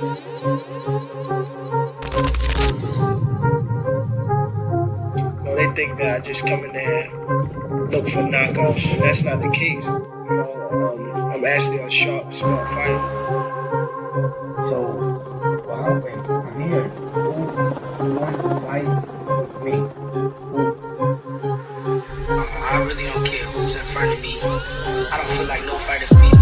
No, they think that I just come in there and look for knockoffs, and that's not the case. I'm actually a sharp, smart fighter. So, well, I'm here. Who wanted to fight me? I really don't care who's in front of me. I don't feel like no fighter can beat me.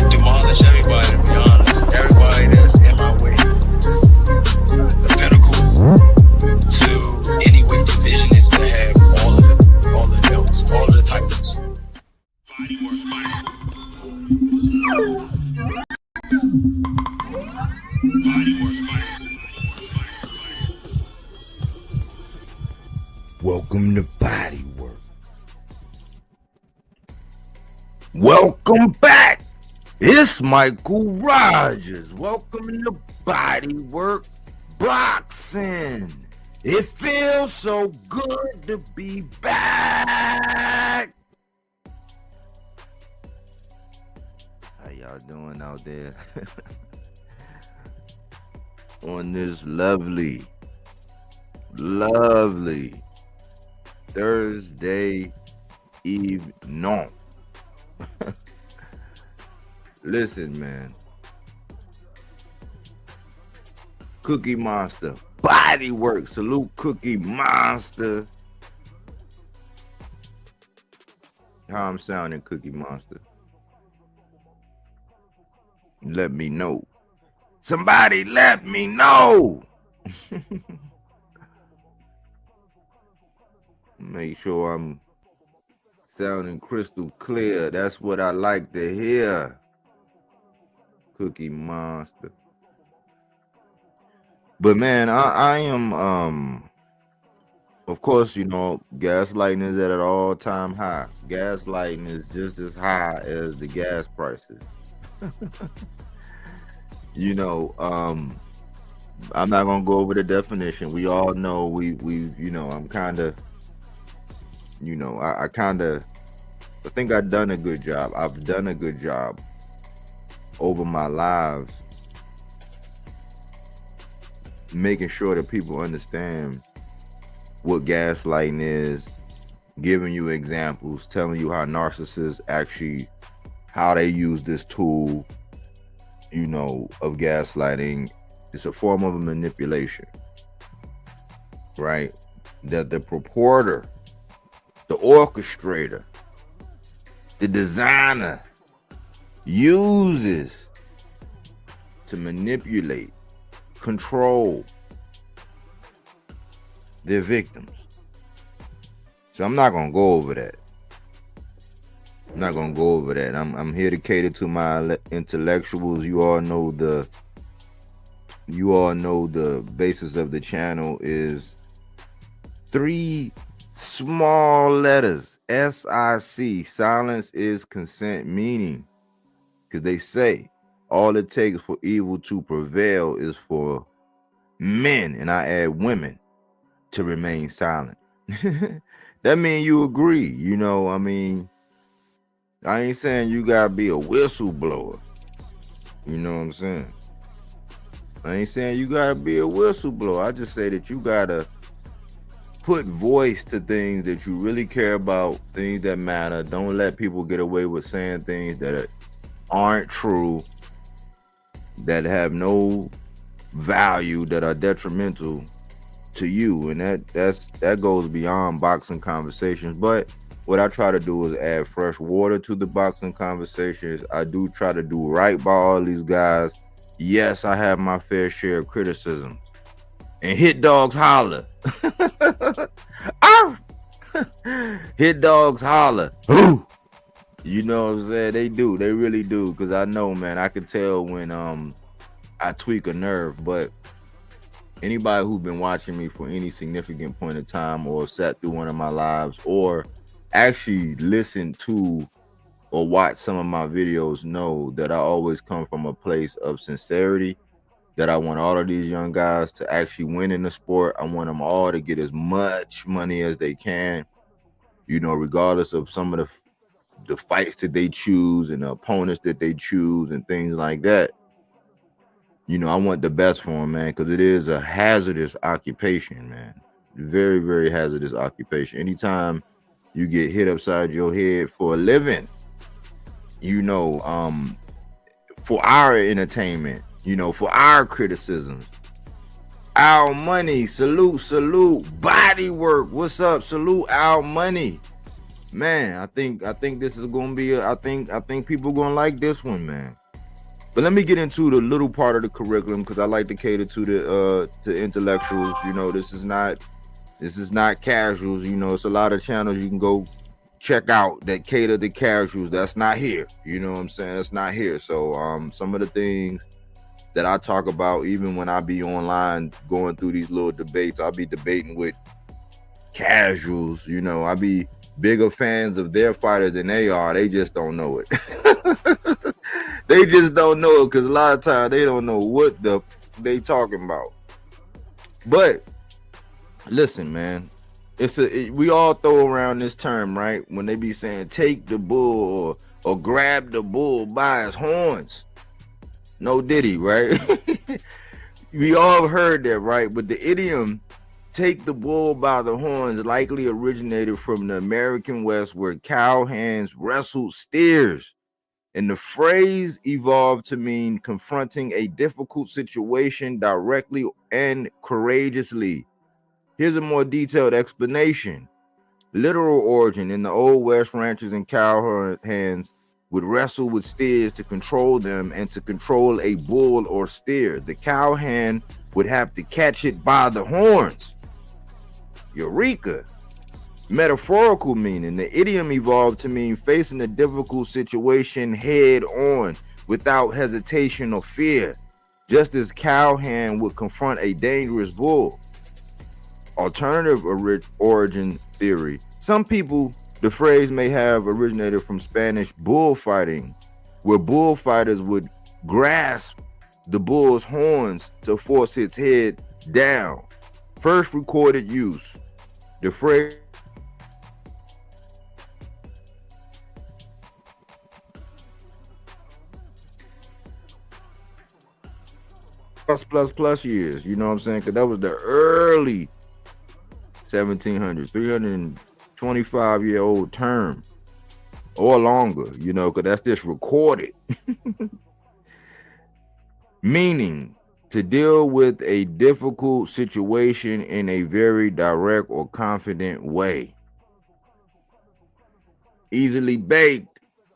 Demolish everybody, to be honest. Everybody that's in my way. The pinnacle to any weight division is to have all the belts, all of the titles. Welcome to Bodywork. Welcome back. It's Michael Rogers. Welcome to Bodywork Boxing. It feels so good to be back. How y'all doing out there on this lovely Thursday evening? Listen, man. Cookie Monster, Bodywork, salute Cookie Monster. How I'm sounding, Cookie Monster? Let me know. Somebody let me know. Make sure I'm sounding crystal clear. That's what I like to hear. Cookie Monster. But man, I am of course, you know, gaslighting is at an all-time high. Gaslighting is just as high as the gas prices. You know, I'm not gonna go over the definition. We all know we you know, I'm kind of, you know, I think I've done a good job. I've done a good job over my lives making sure that people understand what gaslighting is, giving you examples, telling you how narcissists actually, how they use this tool, you know, of gaslighting. It's a form of a manipulation, right? That the purporter, the orchestrator, the designer uses to manipulate, control their victims. So I'm not gonna go over that. I'm here to cater to my intellectuals. You all know the basis of the channel is 3 small letters, SIC. Silence is consent, meaning, because they say all it takes for evil to prevail is for men, and I add women, to remain silent. That means you agree. You know, I mean, I ain't saying you gotta be a whistleblower. You know what I'm saying? I ain't saying you gotta be a whistleblower. I just say that you gotta put voice to things that you really care about, things that matter. Don't let people get away with saying things that aren't true, that have no value, that are detrimental to you. And that goes beyond boxing conversations. But what I try to do is add fresh water to the boxing conversations. I do try to do right by all these guys. Yes, I have my fair share of criticisms. And hit dogs holler. Hit dogs holler. You know what I'm saying? They do. They really do. Because I know, man, I can tell when I tweak a nerve. But anybody who's been watching me for any significant point of time, or sat through one of my lives, or actually listened to or watch some of my videos, know that I always come from a place of sincerity, that I want all of these young guys to actually win in the sport. I want them all to get as much money as they can, you know, regardless of some of the fights that they choose and the opponents that they choose and things like that. You know, I want the best for them, man, because it is a hazardous occupation, man. Very, very hazardous occupation. Anytime you get hit upside your head for a living, you know, for our entertainment, you know, for our criticisms, our money, salute, Bodywork, what's up? Salute our money. Man, I think this is gonna be I think people gonna like this one, man. But let me get into the little part of the curriculum, because I like to cater to the intellectuals. You know, this is not casuals. You know, it's a lot of channels you can go check out that cater to casuals. That's not here. You know what I'm saying? That's not here. So some of the things that I talk about, even when I be online going through these little debates, I'll be debating with casuals. You know, I be bigger fans of their fighters than they are. They just don't know it. They just don't know it, because a lot of times they don't know what they talking about. But listen, man, we all throw around this term, right? When they be saying take the bull or grab the bull by his horns. No diddy, right? We all heard that, right? But the idiom take the bull by the horns likely originated from the American West, where cowhands wrestled steers. And the phrase evolved to mean confronting a difficult situation directly and courageously. Here's a more detailed explanation. Literal origin: in the Old West, ranchers and cowhands would wrestle with steers to control them and to control a bull or steer. The cowhand would have to catch it by the horns. Eureka! Metaphorical meaning: the idiom evolved to mean facing a difficult situation head on without hesitation or fear, just as cowhand would confront a dangerous bull. Alternative origin theory: some people, the phrase may have originated from Spanish bullfighting, where bullfighters would grasp the bull's horns to force its head down. First recorded use: the phrase plus years, you know what I'm saying? Because that was the early 1700s, 325-year-old term or longer, you know, because that's just recorded. Meaning to deal with a difficult situation in a very direct or confident way. Easily baked.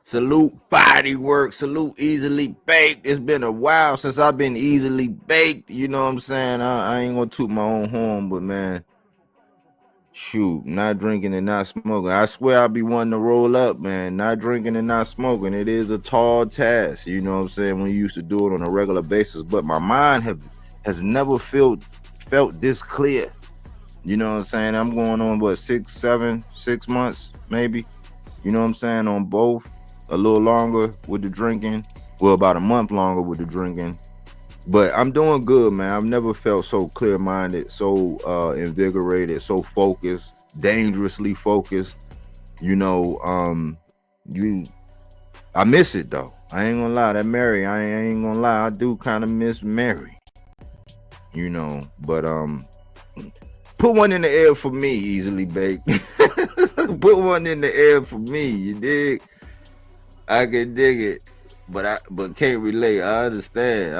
Salute Bodywork, salute Easily Baked. It's been a while since I've been easily baked, you know what I'm saying? I ain't gonna toot my own horn, but man, shoot, not drinking and not smoking. I swear I'll be wanting to roll up, man. Not drinking and not smoking. It is a tall task, you know what I'm saying, when you used to do it on a regular basis. But my mind has never felt this clear. You know what I'm saying? I'm going on, 6 months, maybe. You know what I'm saying? On both. A little longer with the drinking. Well, about a month longer with the drinking. But I'm doing good, man. I've never felt so clear-minded, so invigorated, so focused, dangerously focused. You know, I miss it though. I ain't gonna lie. That Mary, I ain't gonna lie. I do kind of miss Mary. You know, but put one in the air for me, Easily Baked. Put one in the air for me, you dig? I can dig it, but can't relate. I understand.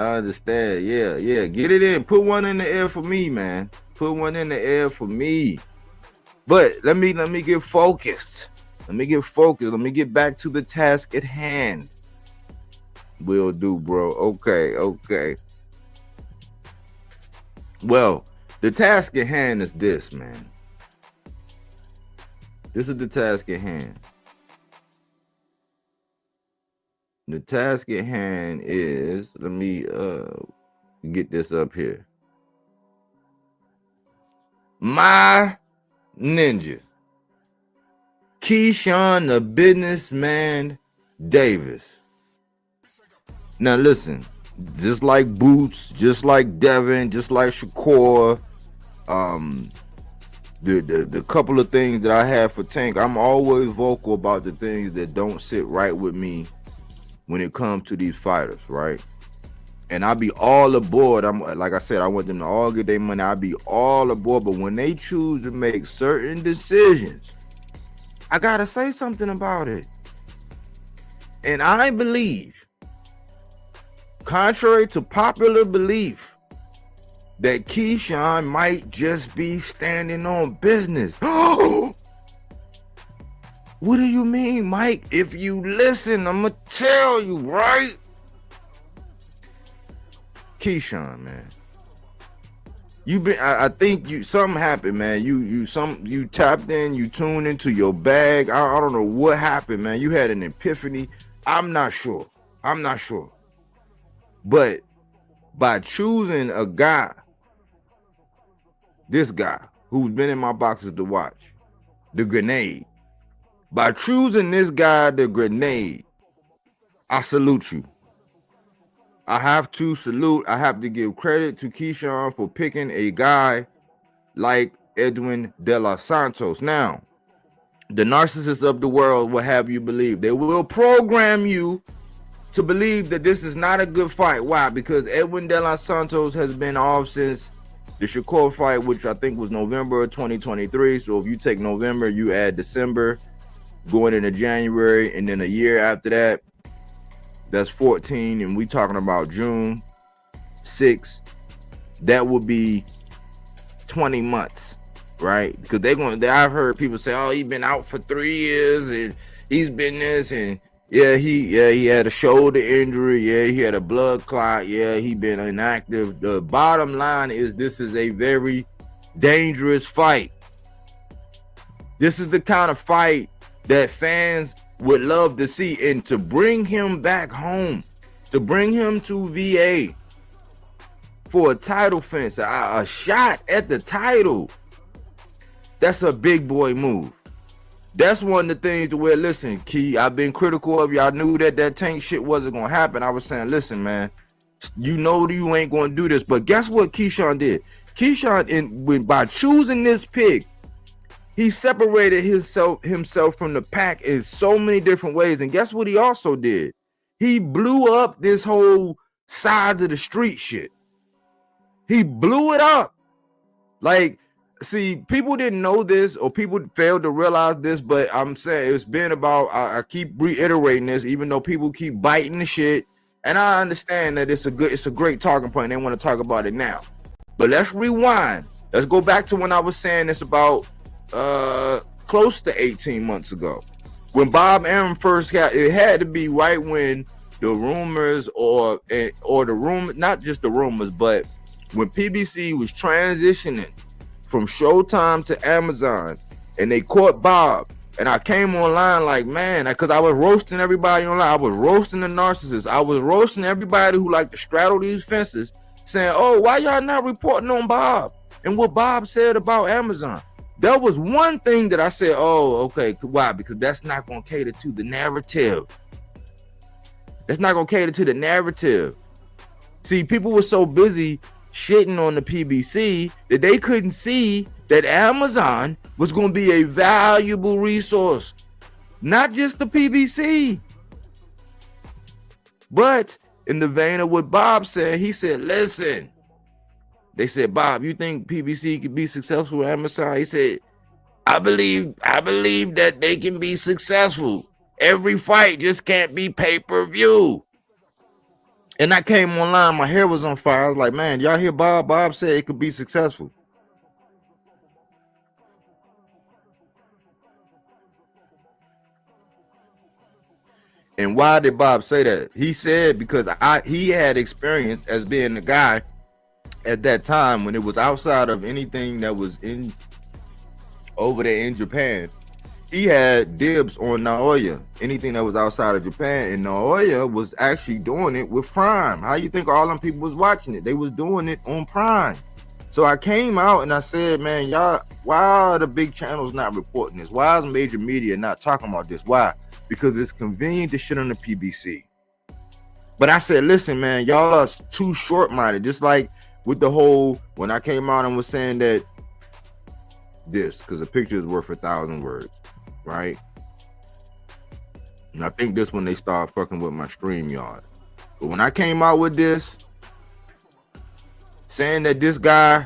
Yeah. Get it in. Put one in the air for me, man. Put one in the air for me. But let me get focused. Let me get back to the task at hand. Will do, bro. Okay. Well, the task at hand is this, man. This is the task at hand. The task at hand is, let me get this up here. My ninja, Keyshawn the businessman Davis. Now listen, just like Boots, just like Devin, just like Shakur, the couple of things that I have for Tank, I'm always vocal about the things that don't sit right with me when it comes to these fighters, right? And I be all aboard. I'm like I said, I want them to all get their money. I be all aboard. But when they choose to make certain decisions, I gotta say something about it. And I believe, contrary to popular belief, that Keyshawn might just be standing on business. What do you mean, Mike? If you listen, I'm gonna tell you, right? Keyshawn, man, I think something happened, man. You tapped in, you tuned into your bag. I don't know what happened, man. You had an epiphany. I'm not sure. But by choosing a guy, this guy who's been in my boxes to watch, the Grenade. By choosing this guy, the Grenade, I salute you. I have to salute. I have to give credit to Keyshawn for picking a guy like Edwin de Los Santos. Now, the narcissists of the world will have you believe. They will program you to believe that this is not a good fight. Why? Because Edwin de Los Santos has been off since the Shakur fight, which I think was November of 2023. So if you take November, you add December, going into January, and then a year after that, that's 14, and we talking about June 6. That would be 20 months, right? Because I've heard people say, oh, he's been out for 3 years and he's been this, and he had a shoulder injury, he had a blood clot, he been inactive. The bottom line is this is a very dangerous fight. This is the kind of fight that fans would love to see, and to bring him back home, to bring him to VA for a title fence, a shot at the title, that's a big boy move. That's one of the things to where, listen, Key, I've been critical of you. I knew that Tank shit wasn't gonna happen. I was saying, listen, man, you know you ain't gonna do this. But guess what Keyshawn did? Keyshawn, by choosing this pick, he separated himself from the pack in so many different ways. And guess what he also did? He blew up this whole sides of the street shit. He blew it up. Like, see, people didn't know this, or people failed to realize this, but I'm saying it's been about, I keep reiterating this, even though people keep biting the shit. And I understand that it's a great talking point. They want to talk about it now. But let's rewind. Let's go back to when I was saying this about close to 18 months ago, when Bob Arum first it had to be right when the rumors or the rumor, not just the rumors, but when PBC was transitioning from Showtime to Amazon, and they caught Bob, and I came online like, man, because I was roasting everybody online. I was roasting the narcissists. I was roasting everybody who like to straddle these fences, saying, oh, why y'all not reporting on Bob and what Bob said about Amazon? There was one thing that I said, oh, okay, why? Because that's not going to cater to the narrative. That's not going to cater to the narrative. See, people were so busy shitting on the PBC that they couldn't see that Amazon was going to be a valuable resource. Not just the PBC. But in the vein of what Bob said, he said, listen, they said, Bob, you think PBC could be successful with Amazon? He said, I believe that they can be successful. Every fight just can't be pay-per-view. And I came online, my hair was on fire. I was like, man, y'all hear Bob? Bob said it could be successful. And why did Bob say that? He said because he had experience as being the guy at that time when it was outside of anything that was in over there in Japan. He had dibs on Naoya, anything that was outside of Japan, and Naoya was actually doing it with Prime. How you think all them people was watching it? They was doing it on Prime. So I came out and I said, man, y'all, why are the big channels not reporting this? Why is major media not talking about this? Why? Because it's convenient to shit on the PBC. But I said, listen, man, y'all are too short-minded. Just like with the whole, when I came out and was saying that this, because a picture is worth 1,000 words, right? And I think this when they start fucking with my StreamYard. But when I came out with this, saying that this guy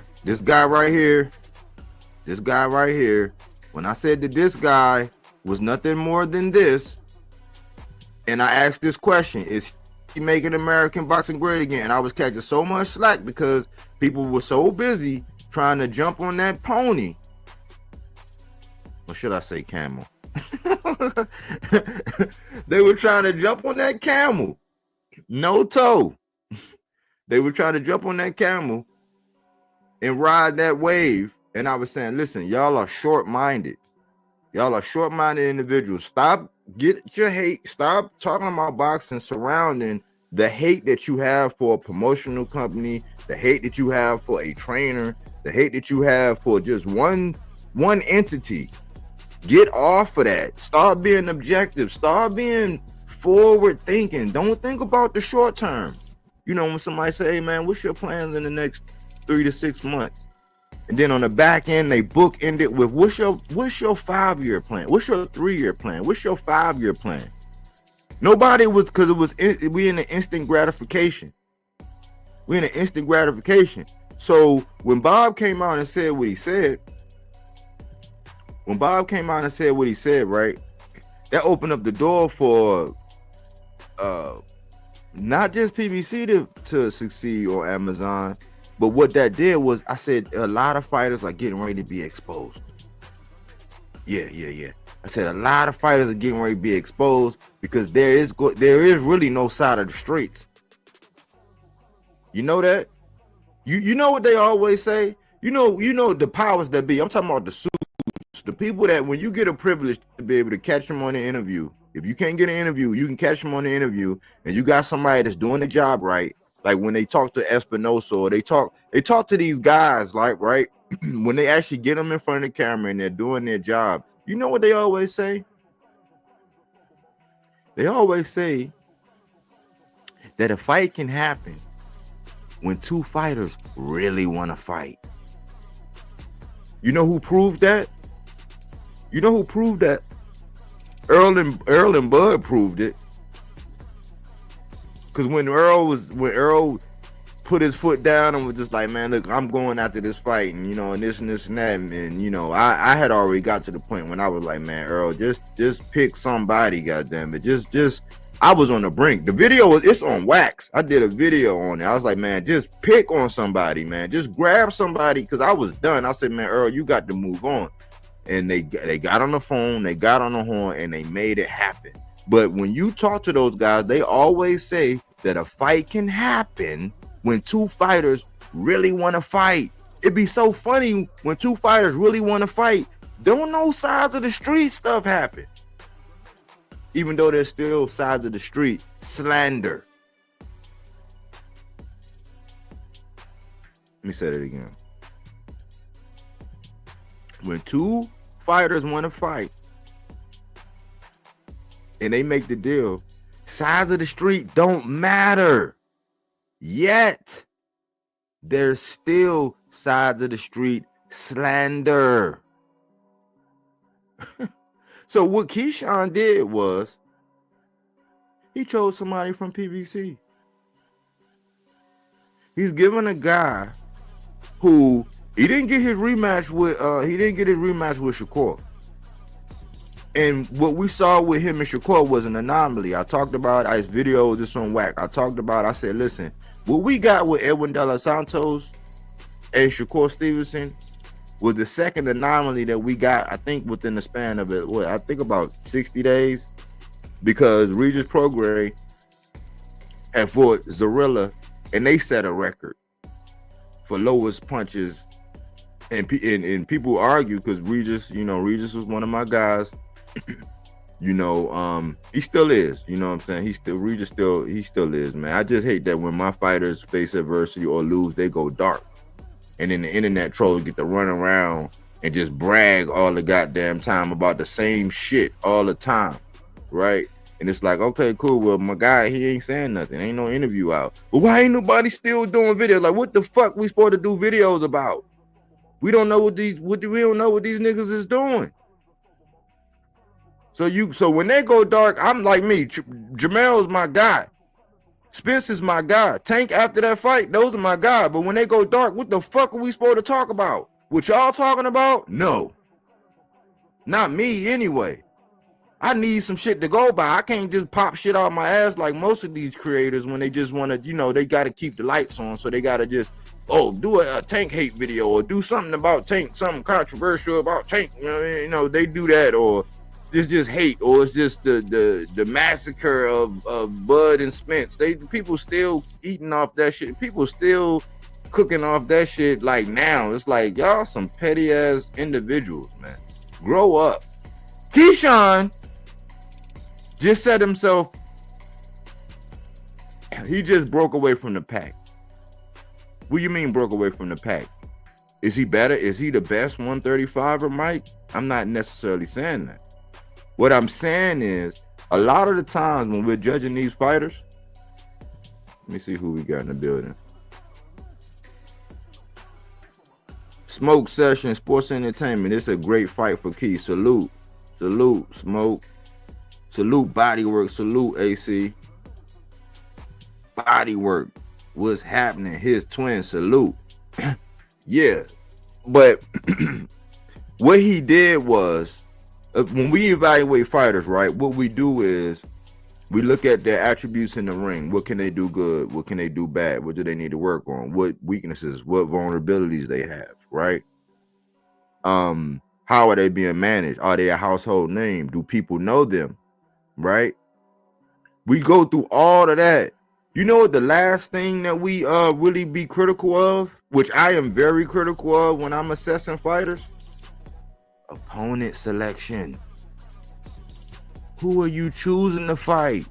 right here, when I said that this guy was nothing more than this, and I asked this question, is he making American boxing great again? And I was catching so much slack because people were so busy trying to jump on that pony. Or should I say camel? They were trying to jump on that camel. No toe. They were trying to jump on that camel and ride that wave. And I was saying, listen, y'all are short-minded. Y'all are short-minded individuals. Stop, get your hate. Stop talking about boxing surrounding the hate that you have for a promotional company, the hate that you have for a trainer, the hate that you have for just one entity. Get off of that. Start being objective. Start being forward thinking. Don't think about the short term. You know, when somebody say, hey man, what's your plans in the next 3 to 6 months? And then on the back end, they bookend it with what's your 5-year plan? What's your 3-year plan? What's your 5-year plan? Nobody was, because we in an instant gratification. We in an instant gratification. So when Bob came out and said what he said, right, that opened up the door for not just PBC to succeed or Amazon, but what that did was, I said a lot of fighters are getting ready to be exposed. Yeah. I said a lot of fighters are getting ready to be exposed because there is really no side of the streets. You know that? You know what they always say? You know the powers that be. I'm talking about the suits. The people that when you get a privilege to be able to catch them on the interview, if you can't get an interview, you can catch them on the interview, and you got somebody that's doing the job right. Like when they talk to Espinosa, or they talk to these guys, like, right, when they actually get them in front of the camera and they're doing their job, you know what they always say? They always say that a fight can happen when two fighters really want to fight. You know who proved that? Earl and Bud proved it. Because when Earl put his foot down and was just like, man, look, I'm going after this fight, and and this and that, and I had already got to the point when I was like, man, Earl, just pick somebody, goddamn it, just I was on the brink. The video it's on wax. I did a video on it. I was like, man, just pick on somebody, man, just grab somebody, because I was done. I said, man, Earl, you got to move on. And they got on the phone, they got on the horn, and they made it happen. But when you talk to those guys, they always say that a fight can happen when two fighters really want to fight. It'd be so funny when two fighters really want to fight. Don't no sides of the street stuff happen. Even though there's still sides of the street slander. Let me say that again. When two fighters want to fight and they make the deal, sides of the street don't matter. Yet there's still sides of the street slander. So what Keyshawn did was he chose somebody from PBC. He's giving a guy who he didn't get his rematch with Shakur. And what we saw with him and Shakur was an anomaly. I talked about his video just on whack. I said, listen, what we got with Edwin de Los Santos and Shakur Stevenson was the second anomaly that we got, I think, within the span of about 60 days. Because Regis Prograis had fought Zorilla, and they set a record for lowest punches. And people argue because Regis was one of my guys. He still is. You know what I'm saying? He still is, man. I just hate that when my fighters face adversity or lose, they go dark. And then the internet trolls get to run around and just brag all the goddamn time about the same shit all the time, right? And it's like, okay, cool. Well, my guy, he ain't saying nothing. Ain't no interview out. But why ain't nobody still doing videos? Like, what the fuck we supposed to do videos about? We don't know we don't know what these niggas is doing. So when they go dark, I'm like me. Jamel's my guy. Spence is my guy. Tank after that fight, those are my guy. But when they go dark, what the fuck are we supposed to talk about? What y'all talking about? No. Not me anyway. I need some shit to go by. I can't just pop shit out my ass like most of these creators when they just want to, you know, they got to keep the lights on. So they got to just, do a Tank hate video or do something about Tank, something controversial about Tank. You know, they do that, or it's just hate, or it's just the massacre of Bud and Spence. People still eating off that shit. People still cooking off that shit like now. It's like, y'all some petty ass individuals, man. Grow up. Keyshawn just said himself, he just broke away from the pack. What do you mean broke away from the pack? Is he better? Is he the best 135er, Mike? I'm not necessarily saying that. What I'm saying is, a lot of the times when we're judging these fighters, let me see who we got in the building. Smoke Session Sports Entertainment. It's a great fight for Key. Salute. Salute, Smoke. Salute, Bodywork. Salute, AC. Bodywork. What's happening? His twin. Salute. Yeah. But what he did was, when we evaluate fighters, right, what we do is we look at their attributes in the ring. What can they do good? What can they do bad? What do they need to work on? What weaknesses? What vulnerabilities they have, right? How are they being managed? Are they a household name? Do people know them, right? We go through all of that. You know what the last thing that we really be critical of, which I am very critical of when I'm assessing fighters? Opponent selection. Who are you choosing to fight?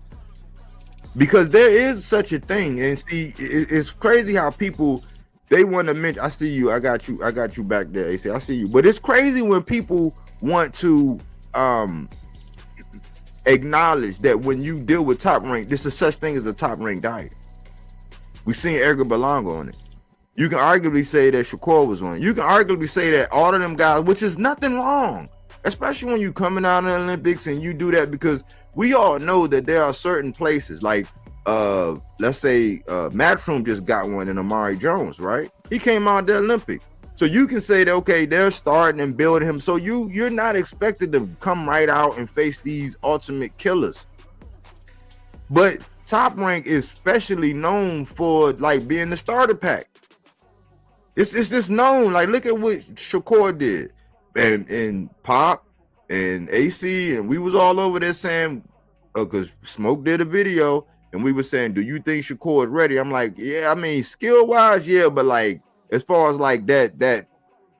Because there is such a thing, and see, it's crazy how people, they want to mention. I see you. I got you back there, AC. I see you. But it's crazy when people want to acknowledge that when you deal with top rank, this is such thing as a top rank diet. We've seen Edgar Berlanga on it. You can arguably say that Shakur was on it. You can arguably say that all of them guys, which is nothing wrong, especially when you coming out of the Olympics and you do that, because we all know that there are certain places like, let's say Matchroom just got one in Amari Jones, right? He came out of the Olympic. So you can say that, okay, they're starting and building him. So you're not expected to come right out and face these ultimate killers. But Top Rank is especially known for like being the starter pack. It's just known. Like, look at what Shakur did, and Pop and AC, and we was all over there saying, because Smoke did a video, and we were saying, do you think Shakur is ready? I'm like, yeah, I mean, skill wise, yeah, but like as far as like that,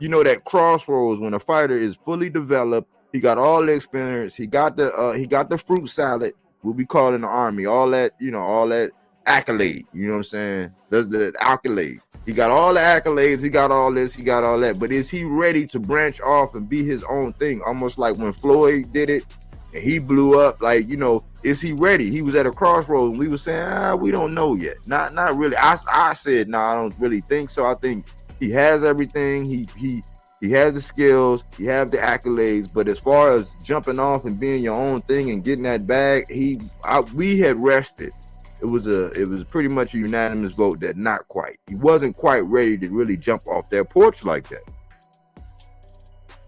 you know, that crossroads when a fighter is fully developed, he got all the experience, he got the fruit salad, what we call in the Army, all that, you know, all that accolade, you know what I'm saying? That's the accolade. He got all the accolades, he got all this, he got all that, but is he ready to branch off and be his own thing? Almost like when Floyd did it and he blew up, like, you know, is he ready? He was at a crossroads and we were saying, we don't know yet. Not really. I said, no, I don't really think so. I think he has everything. He has the skills, he has the accolades, but as far as jumping off and being your own thing and getting that bag, we had rested. It was pretty much a unanimous vote that not quite. He wasn't quite ready to really jump off that porch like that.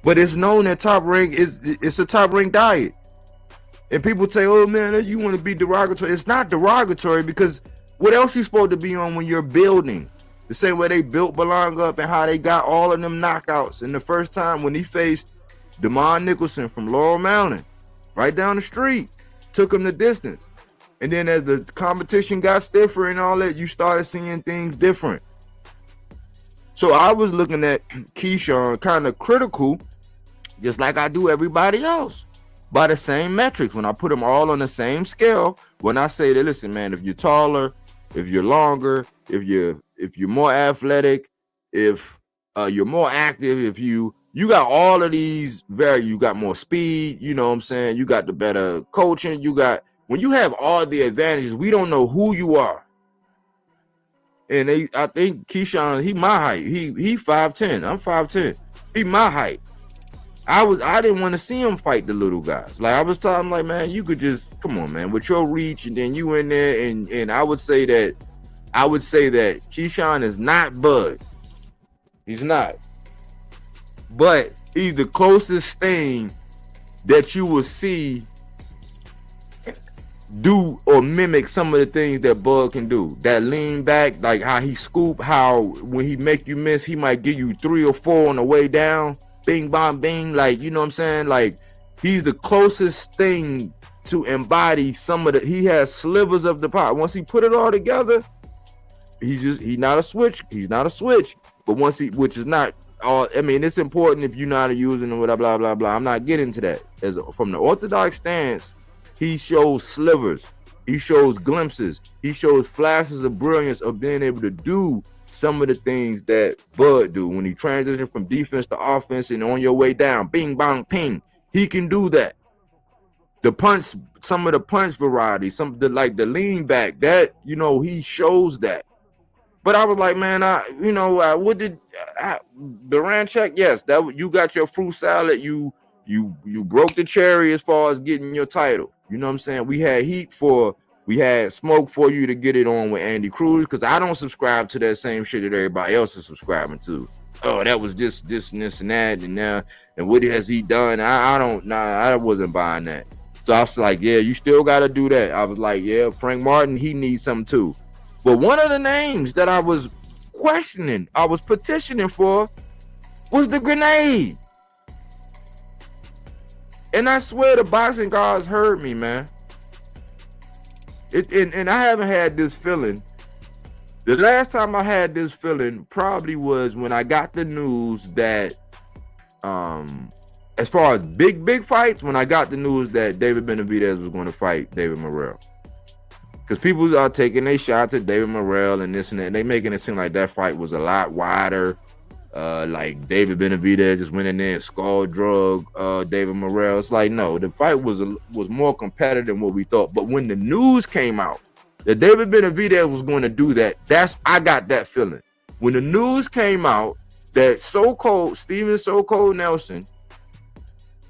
But it's known that Top Rank it's a Top Rank diet. And people say, oh man, you want to be derogatory. It's not derogatory, because what else you supposed to be on when you're building? The same way they built Berlanga up and how they got all of them knockouts. And the first time when he faced Damon Nicholson from Laurel Mountain, right down the street, took him the distance. And then as the competition got stiffer and all that, you started seeing things different. So I was looking at Keyshawn kind of critical, just like I do everybody else, by the same metrics. When I put them all on the same scale, when I say that, listen, man, if you're taller, if you're longer, if you're more athletic, if you're more active, if you got all of these you got more speed, you know what I'm saying? You got the better coaching, you got when you have all the advantages, we don't know who you are. And I think Keyshawn, he my height. He 5'10". I'm 5'10". He my height. I didn't want to see him fight the little guys. Like I was telling him, like, man, you could just come on, man, with your reach, and then you in there, and I would say that Keyshawn is not Bud. He's not. But he's the closest thing that you will see do or mimic some of the things that Bud can do. That lean back, like how he scoop, how when he make you miss, he might give you 3 or 4 on the way down. Bing, bong, bing. Like, you know what I'm saying? Like, he's the closest thing to embody some of the, he has slivers of the pot. Once he put it all together, he's not a switch. He's not a switch. But once he, which is not all, I mean, it's important if you know how to use it and blah, blah, blah, blah. I'm not getting to that. From the orthodox stance, he shows slivers. He shows glimpses. He shows flashes of brilliance of being able to do some of the things that Bud do when he transitions from defense to offense and on your way down, bing, bong, ping. He can do that. The punch, some of the punch variety, some of the, like the lean back, that, you know, he shows that. But I was like, man, what did Duran check? Yes, that you got your fruit salad. You broke the cherry as far as getting your title. You know what I'm saying? We had smoke for you to get it on with Andy Cruz, because I don't subscribe to that same shit that everybody else is subscribing to. Oh, that was this and this and that, and now, and what has he done? I wasn't buying that. So I was like, yeah, you still got to do that. I was like, yeah, Frank Martin, he needs something too. But one of the names that I was questioning, I was petitioning for, was the Grenade. And I swear the boxing gods heard me, man. And I haven't had this feeling. The last time I had this feeling probably was when I got the news that, as far as big fights, when I got the news that David Benavidez was going to fight David Morrell. Because people are taking their shots at David Morrell and this and that. And they making it seem like that fight was a lot wider. Like David Benavidez just went in there and skull drug David Morrell. It's like, no, the fight was more competitive than what we thought. But when the news came out that David Benavidez was going to do that, I got that feeling. When the news came out that Steven So-Cold Nelson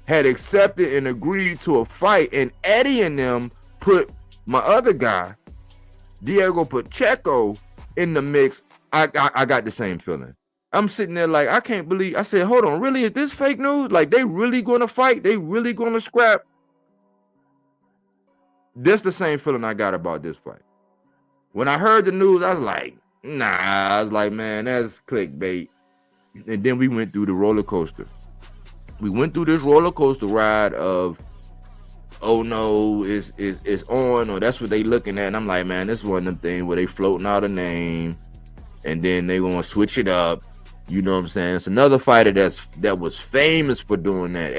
had accepted and agreed to a fight, and Eddie and them put my other guy, Diego Pacheco, in the mix, I got the same feeling. I'm sitting there like, I can't believe. I said, hold on, really? Is this fake news? Like, they really going to fight? They really going to scrap? That's the same feeling I got about this fight. When I heard the news, I was like, nah. I was like, man, that's clickbait. And then we went through the roller coaster. We went through this roller coaster ride of, oh no, it's on, or that's what they looking at. And I'm like, man, this one of them things where they floating out a name and then they gonna switch it up. You know what I'm saying? It's another fighter that was famous for doing that.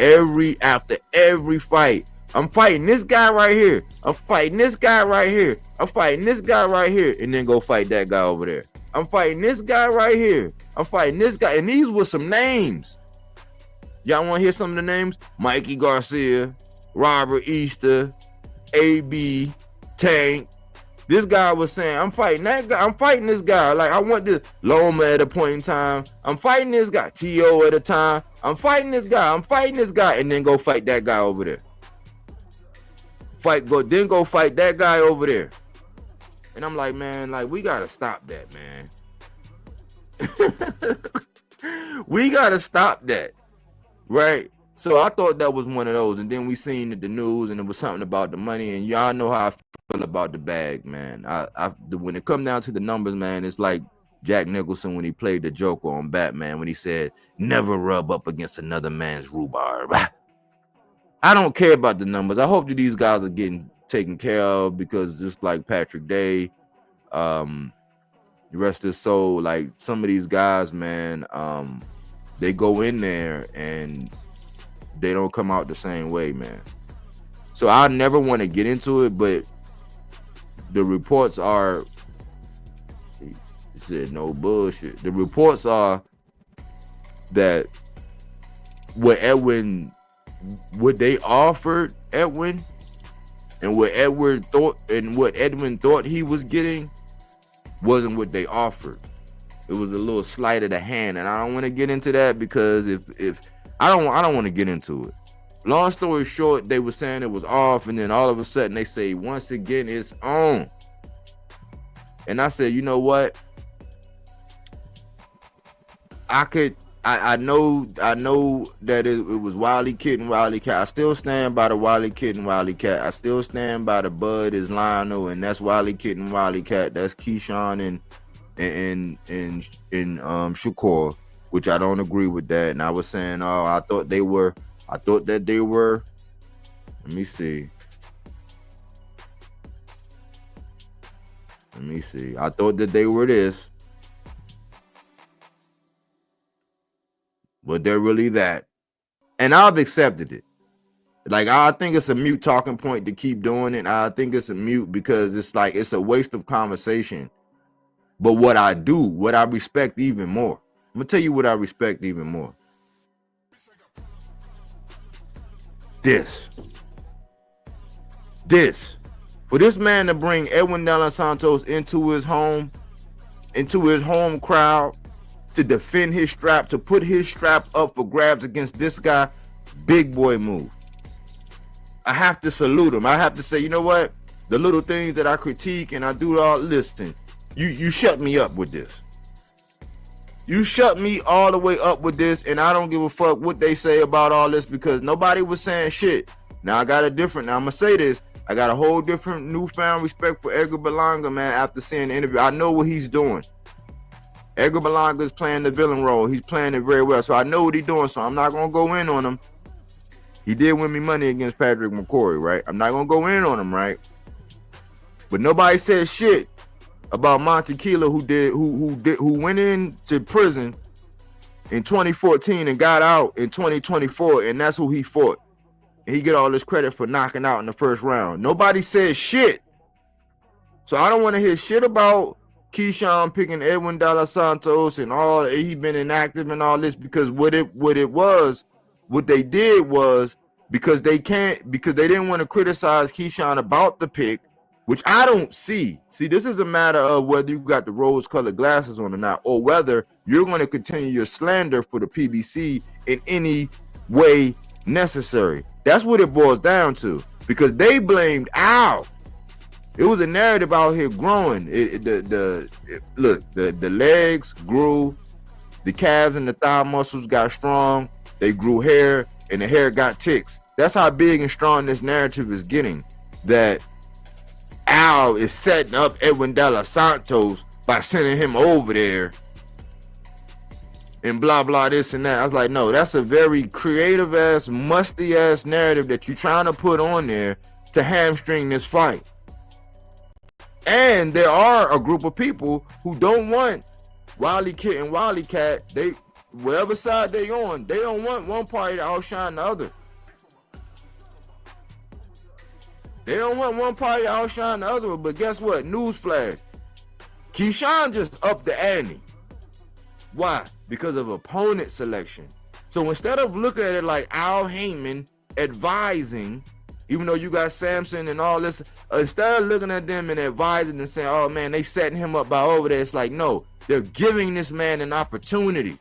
After every fight, I'm fighting this guy right here. I'm fighting this guy right here. I'm fighting this guy right here, and then go fight that guy over there. I'm fighting this guy right here. I'm fighting this guy, and these were some names. Y'all want to hear some of the names? Mikey Garcia, Robert Easter, AB, Tank. This guy was saying, I'm fighting that guy. I'm fighting this guy. Like, I want this. Loma at a point in time. I'm fighting this guy. T.O. at a time. I'm fighting this guy. I'm fighting this guy. And then go fight that guy over there. Then go fight that guy over there. And I'm like, man, like, we got to stop that, man. We got to stop that. Right? So I thought that was one of those. And then we seen the news, and it was something about the money. And y'all know how I feel about the bag, man. When it come down to the numbers, man, it's like Jack Nicholson when he played the Joker on Batman, when he said, never rub up against another man's rhubarb. I don't care about the numbers. I hope that these guys are getting taken care of, because just like Patrick Day, the rest of his soul, like some of these guys, man, they go in there and they don't come out the same way, man. So I never want to get into it, but the reports are, he said no bullshit. The reports are that what they offered Edwin and what Edwin thought he was getting wasn't what they offered. It was a little sleight of the hand, and I don't want to get into that because if I don't want to get into it. Long story short, they were saying it was off, and then all of a sudden they say once again it's on. And I said, you know what? I know that it was Wiley Kid and Wiley Cat. I still stand by the Wiley Kid and Wiley Cat. I still stand by the Bud is Lionel, and that's Wiley Kid and Wiley Cat. That's Keyshawn and Shakur, which I don't agree with that. And I was saying, oh, I thought that they were. Let me see. I thought that they were this, but they're really that. And I've accepted it. Like, I think it's a mute talking point to keep doing it. I think it's a mute because it's like it's a waste of conversation. But what I respect even more. I'm gonna tell you what I respect even more. This. For this man to bring Edwin De Los Santos into his home crowd, to defend his strap, to put his strap up for grabs against this guy, big boy move. I have to salute him. I have to say, you know what? The little things that I critique and I do all, listen, you shut me up with this. You shut me all the way up with this, and I don't give a fuck what they say about all this because nobody was saying shit. Now I'm gonna say this. I got a whole different newfound respect for Edgar Berlanga, man, after seeing the interview. I know what he's doing. Edgar Berlanga is playing the villain role. He's playing it very well. So I know what he's doing. So I'm not going to go in on him. He did win me money against Patrick McCory, right? I'm not going to go in on him, right? But nobody said shit about Montequila who went into prison in 2014 and got out in 2024, and that's who he fought. And he get all this credit for knocking out in the first round. Nobody said shit. So I don't want to hear shit about Keyshawn picking Edwin De Los Santos and all he been inactive and all this because what they did was because they didn't want to criticize Keyshawn about the pick, which I don't see. See, this is a matter of whether you got the rose-colored glasses on or not, or whether you're going to continue your slander for the PBC in any way necessary. That's what it boils down to, because they blamed Al. It was a narrative out here growing. The legs grew, the calves and the thigh muscles got strong, they grew hair, and the hair got ticks. That's how big and strong this narrative is getting, that Al is setting up Edwin De Los Santos by sending him over there and blah blah this and that. I was like, no, that's a very creative ass, musty ass narrative that you're trying to put on there to hamstring this fight. And there are a group of people who don't want Wiley Kid and Wiley Cat. They, whatever side they on, they don't want one party to outshine the other. They don't want one party to outshine the other. But guess what? Newsflash. Keyshawn just upped the ante. Why? Because of opponent selection. So instead of looking at it like Al Heyman advising, even though you got Samson and all this, instead of looking at them and advising and saying, oh man, they setting him up by over there, it's like, no, they're giving this man an opportunity.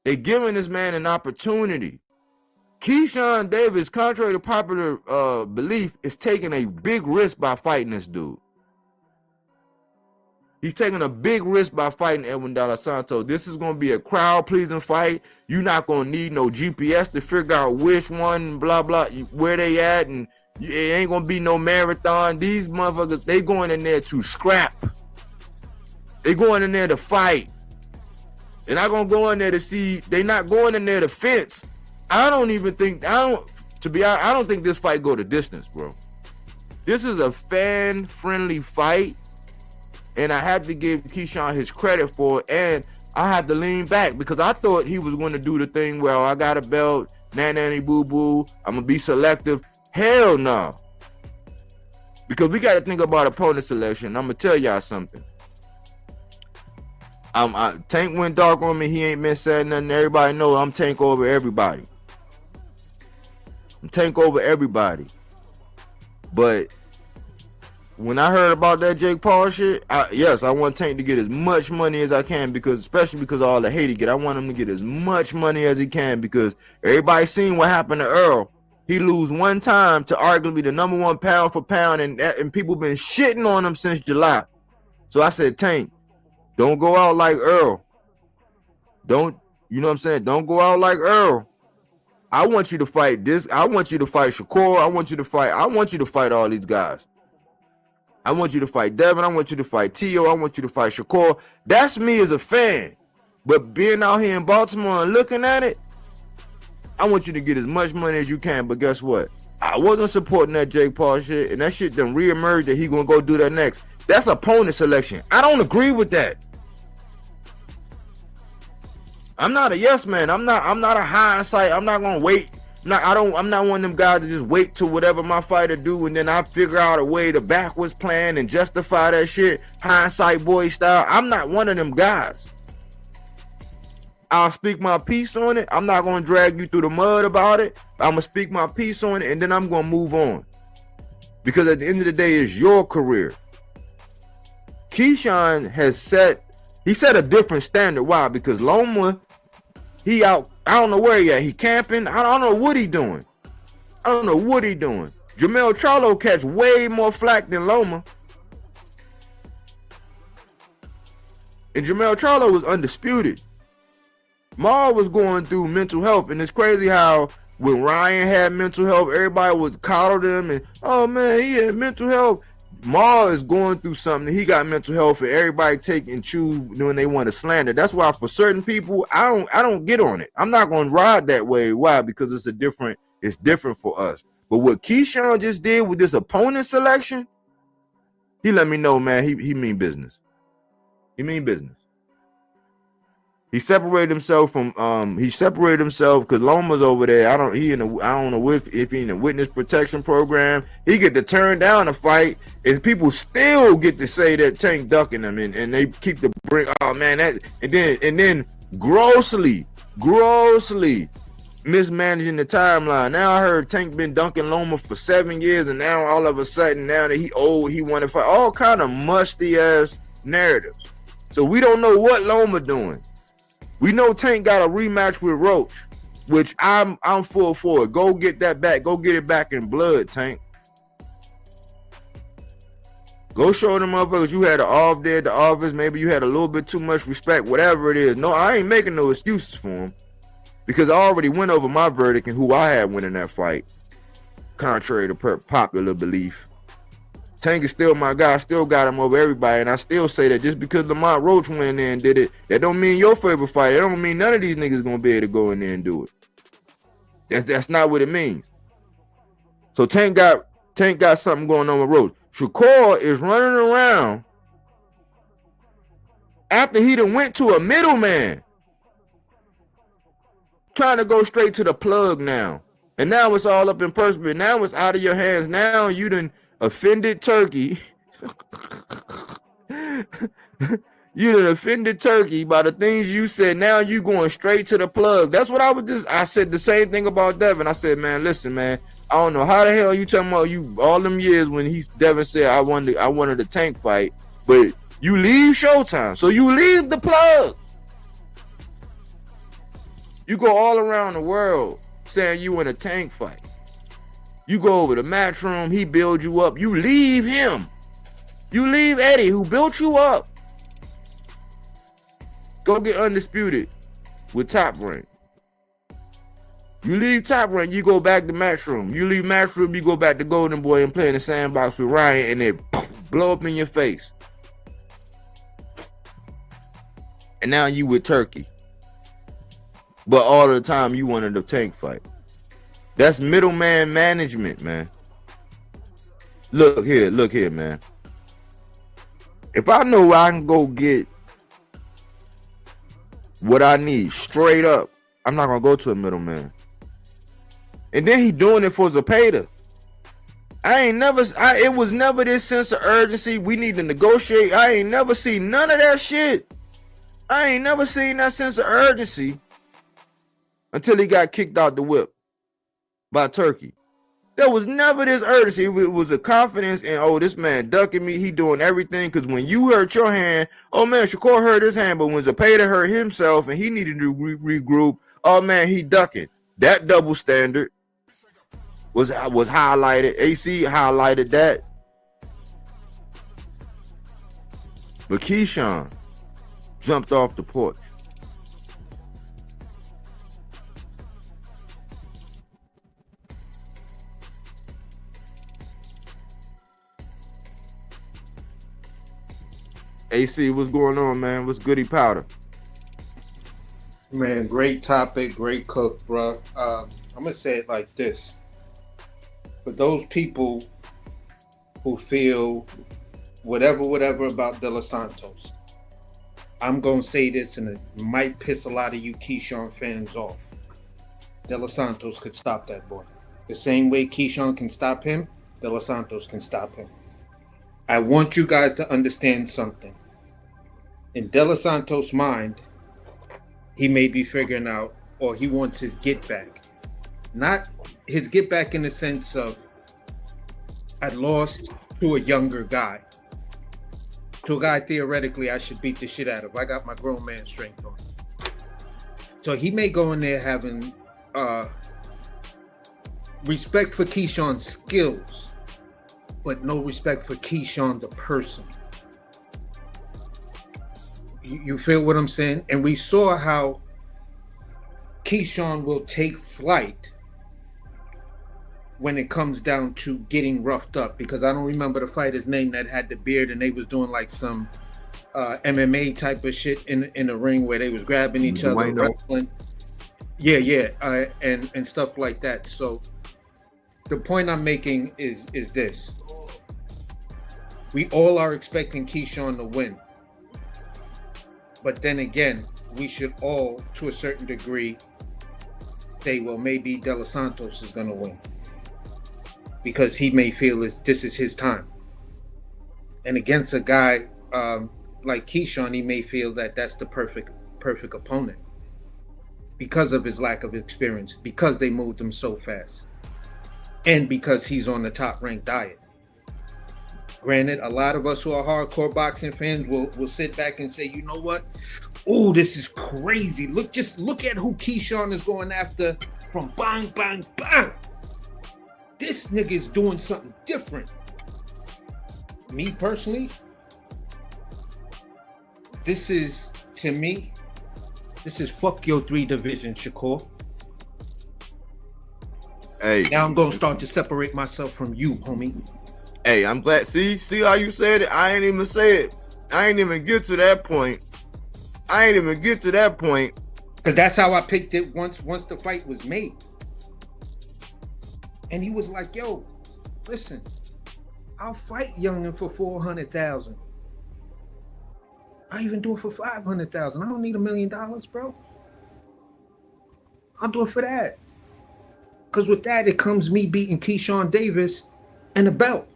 They're giving this man an opportunity. Keyshawn Davis, contrary to popular belief, is taking a big risk by fighting this dude. He's taking a big risk by fighting Edwin De Los Santos. This is going to be a crowd-pleasing fight. You're not going to need no GPS to figure out which one, blah, blah, where they at, and it ain't going to be no marathon. These motherfuckers, they going in there to scrap. They going in there to fight. They're not going to go in there to see. They're not going in there to fence. I don't think this fight go the distance, bro. This is a fan-friendly fight. And I have to give Keyshawn his credit for it, and I have to lean back because I thought he was going to do the thing where I got a belt, nanny boo boo, I'm gonna be selective. Hell no, because we got to think about opponent selection. I'm gonna tell y'all something. Tank went dark on me. He ain't been saying nothing. Everybody know I'm Tank over everybody. I'm Tank over everybody. But when I heard about that Jake Paul shit, yes, I want Tank to get as much money as I can, because especially because of all the hate he get. I want him to get as much money as he can, because everybody seen what happened to Earl. He lose one time to arguably the #1 pound for pound, and people been shitting on him since July. So I said, Tank, don't go out like Earl. Don't, you know what I'm saying? Don't go out like Earl. I want you to fight this. I want you to fight Shakur. I want you to fight all these guys. I want you to fight Devin. I want you to fight T.O. I want you to fight Shakur. That's me as a fan. But being out here in Baltimore and looking at it, I want you to get as much money as you can. But guess what? I wasn't supporting that Jake Paul shit, and that shit done reemerged that he gonna go do that next. That's opponent selection. I don't agree with that. I'm not a yes man. I'm not a hindsight. I'm not gonna wait. I'm not one of them guys to just wait till whatever my fighter do and then I figure out a way to backwards plan and justify that shit hindsight boy style. I'm not one of them guys. I'll speak my piece on it. I'm not gonna drag you through the mud about it. I'm gonna speak my piece on it and then I'm gonna move on. Because at the end of the day, it's your career. Keyshawn he set a different standard. Why? Because Loma, he out, I don't know where he at. He camping. I don't know what he doing. Jamel Charlo catch way more flack than Loma. And Jamel Charlo was undisputed. Maul was going through mental health, and it's crazy how when Ryan had mental health, everybody was coddled him and, oh man, he had mental health. Maul is going through something. He got mental health, and everybody take and choose when they want to slander. That's why for certain people, I don't get on it. I'm not going to ride that way. Why? Because it's different for us. But what Keyshawn just did with this opponent selection, he let me know, man, he mean business. He mean business. He separated himself from because Loma's over there. I don't know if he in a witness protection program. He get to turn down a fight, and people still get to say that Tank ducking him, and they keep the bring. Oh man, that and then grossly mismanaging the timeline. Now I heard Tank been dunking Loma for 7 years, and now all of a sudden, now that he old, he want to fight. All kind of musty ass narratives. So we don't know what Loma doing. We know Tank got a rematch with Roach, which I'm full for it. Go get that back. Go get it back in blood, Tank. Go show them motherfuckers you had an off day at the office. Maybe you had a little bit too much respect, whatever it is. No, I ain't making no excuses for him, because I already went over my verdict and who I had winning that fight, contrary to popular belief. Tank is still my guy. I still got him over everybody, and I still say that just because Lamont Roach went in there and did it, that don't mean your favorite fight. That don't mean none of these niggas gonna be able to go in there and do it. That's not what it means. So Tank got something going on with Roach. Shakur is running around after he done went to a middleman, trying to go straight to the plug now. And now it's all up in person, but now it's out of your hands. Now you done offended Turkey. You done offended Turkey by the things you said. Now you going straight to the plug. That's what I said the same thing about Devin. I said, man, listen, man, I don't know how the hell you talking about you all them years when Devin said I wanted a Tank fight, but you leave Showtime. So you leave the plug. You go all around the world saying you in a Tank fight. You go over to Matchroom, he builds you up. You leave him. You leave Eddie, who built you up. Go get undisputed with Top Rank. You leave Top Rank, you go back to Matchroom. You leave Matchroom, you go back to Golden Boy and play in the sandbox with Ryan, and it blow up in your face. And now you with Turkey. But all the time you wanted a Tank fight. That's middleman management, man. Look here, man. If I know I can go get what I need straight up, I'm not gonna go to a middleman. And then he doing it for Zepeda. It was never this sense of urgency. We need to negotiate. I ain't never seen none of that shit. I ain't never seen that sense of urgency until he got kicked out the whip by Turkey. There was never this urgency. It was a confidence in, oh, this man ducking me. He doing everything. Because when you hurt your hand, oh, man, Shakur hurt his hand. But when Zepeda hurt himself and he needed to regroup, oh, man, he ducking. That double standard was highlighted. AC highlighted that. But Keyshawn jumped off the porch. AC, what's going on, man? What's goody powder? Man, great topic, great cook, bro. I'm gonna say it like this: for those people who feel whatever about De Los Santos, I'm gonna say this, and it might piss a lot of you Keyshawn fans off. De Los Santos could stop that boy. The same way Keyshawn can stop him, De Los Santos can stop him. I want you guys to understand something. In De Los Santos' mind, he may be figuring out, or he wants his get back. Not his get back in the sense of, I lost to a younger guy. To a guy theoretically I should beat the shit out of. I got my grown man strength on. So he may go in there having respect for Keyshawn's skills, but no respect for Keyshawn the person. You feel what I'm saying? And we saw how Keyshawn will take flight when it comes down to getting roughed up, because I don't remember the fighter's name that had the beard and they was doing like some MMA type of shit in the ring where they was grabbing each other, wrestling. And stuff like that. So the point I'm making is this: we all are expecting Keyshawn to win, but then again, we should all, to a certain degree, say, well, maybe De Los Santos is going to win, because he may feel this is his time. And against a guy like Keyshawn, he may feel that that's the perfect opponent because of his lack of experience, because they moved him so fast, and because he's on the top ranked diet. Granted, a lot of us who are hardcore boxing fans will sit back and say, you know what? Oh, this is crazy. Look at who Keyshawn is going after from bang, bang, bang. This nigga is doing something different. Me personally, this is fuck your 3 division, Shakur. Hey. Now I'm gonna start to separate myself from you, homie. Hey, I'm glad. See how you said it? I ain't even say it. I ain't even get to that point. Because that's how I picked it once the fight was made. And he was like, yo, listen, I'll fight Youngin for 400,000. I even do it for 500,000. I don't need $1 million, bro. I'll do it for that. Because with that, it comes me beating Keyshawn Davis and a belt.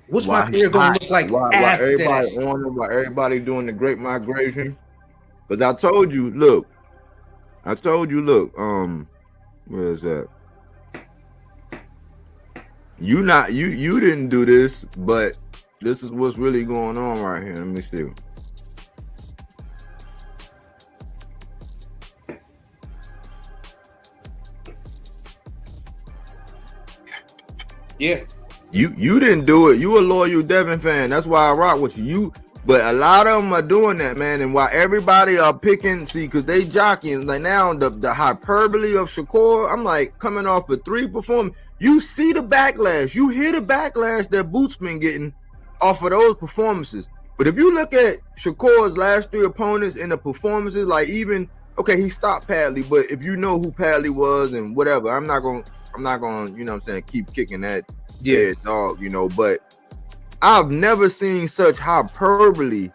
What's my career going to look like after everybody that? on him, while everybody doing the great migration? But I told you, look. Where is that? You didn't do this, but this is what's really going on right here. Let me see. Yeah. You didn't do it. You a loyal Devin fan. That's why I rock with you. But a lot of them are doing that, man. And while everybody are picking, because they jockeying, like now the hyperbole of Shakur, I'm like, coming off of 3 performances, you see the backlash. You hear the backlash that Boots been getting off of those performances. But if you look at Shakur's last 3 opponents in the performances, like even, okay, he stopped Padley, but if you know who Padley was and whatever, I'm not going, you know what I'm saying, keep kicking that dead dog, you know, but I've never seen such hyperbole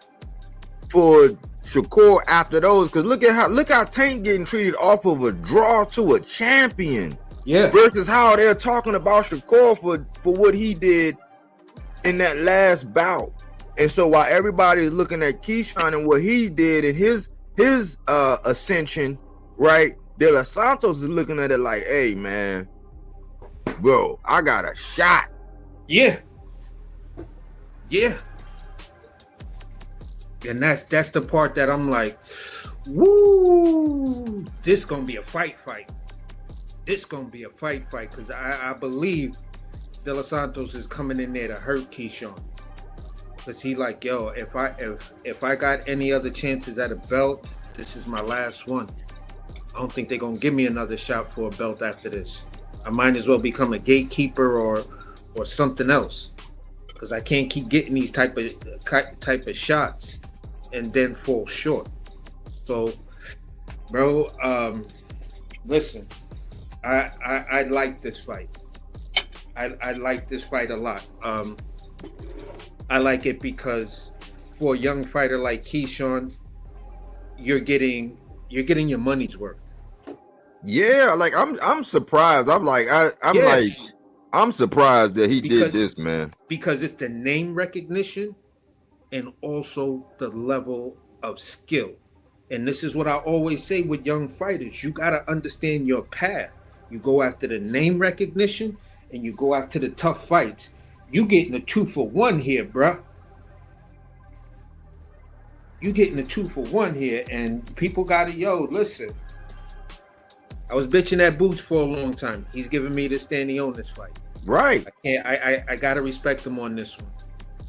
for Shakur after those. Because look how Tank getting treated off of a draw to a champion. Yeah. Versus how they're talking about Shakur for what he did in that last bout. And so while everybody is looking at Keyshawn and what he did in his ascension, right? De Los Santos is looking at it like, hey man, bro, I got a shot. Yeah. And that's the part that I'm like, woo, this gonna be a fight. This gonna be a fight, because I believe De Los Santos is coming in there to hurt Keyshawn. Because he like, yo, if I got any other chances at a belt, this is my last one. I don't think they're gonna give me another shot for a belt after this. I might as well become a gatekeeper or something else, because I can't keep getting these type of shots and then fall short. So, bro, listen, I like this fight. I like this fight a lot. I like it because for a young fighter like Keyshawn, you're getting your money's worth. Yeah, like I'm surprised. I'm surprised that he did this, man. Because it's the name recognition and also the level of skill. And this is what I always say with young fighters. You got to understand your path. You go after the name recognition and you go after the tough fights. You getting a 2-for-1 here, bruh. You getting a 2-for-1 here, and people got to, listen. I was bitching at Boots for a long time. He's giving me the standing on this fight. Right. I gotta respect him on this one.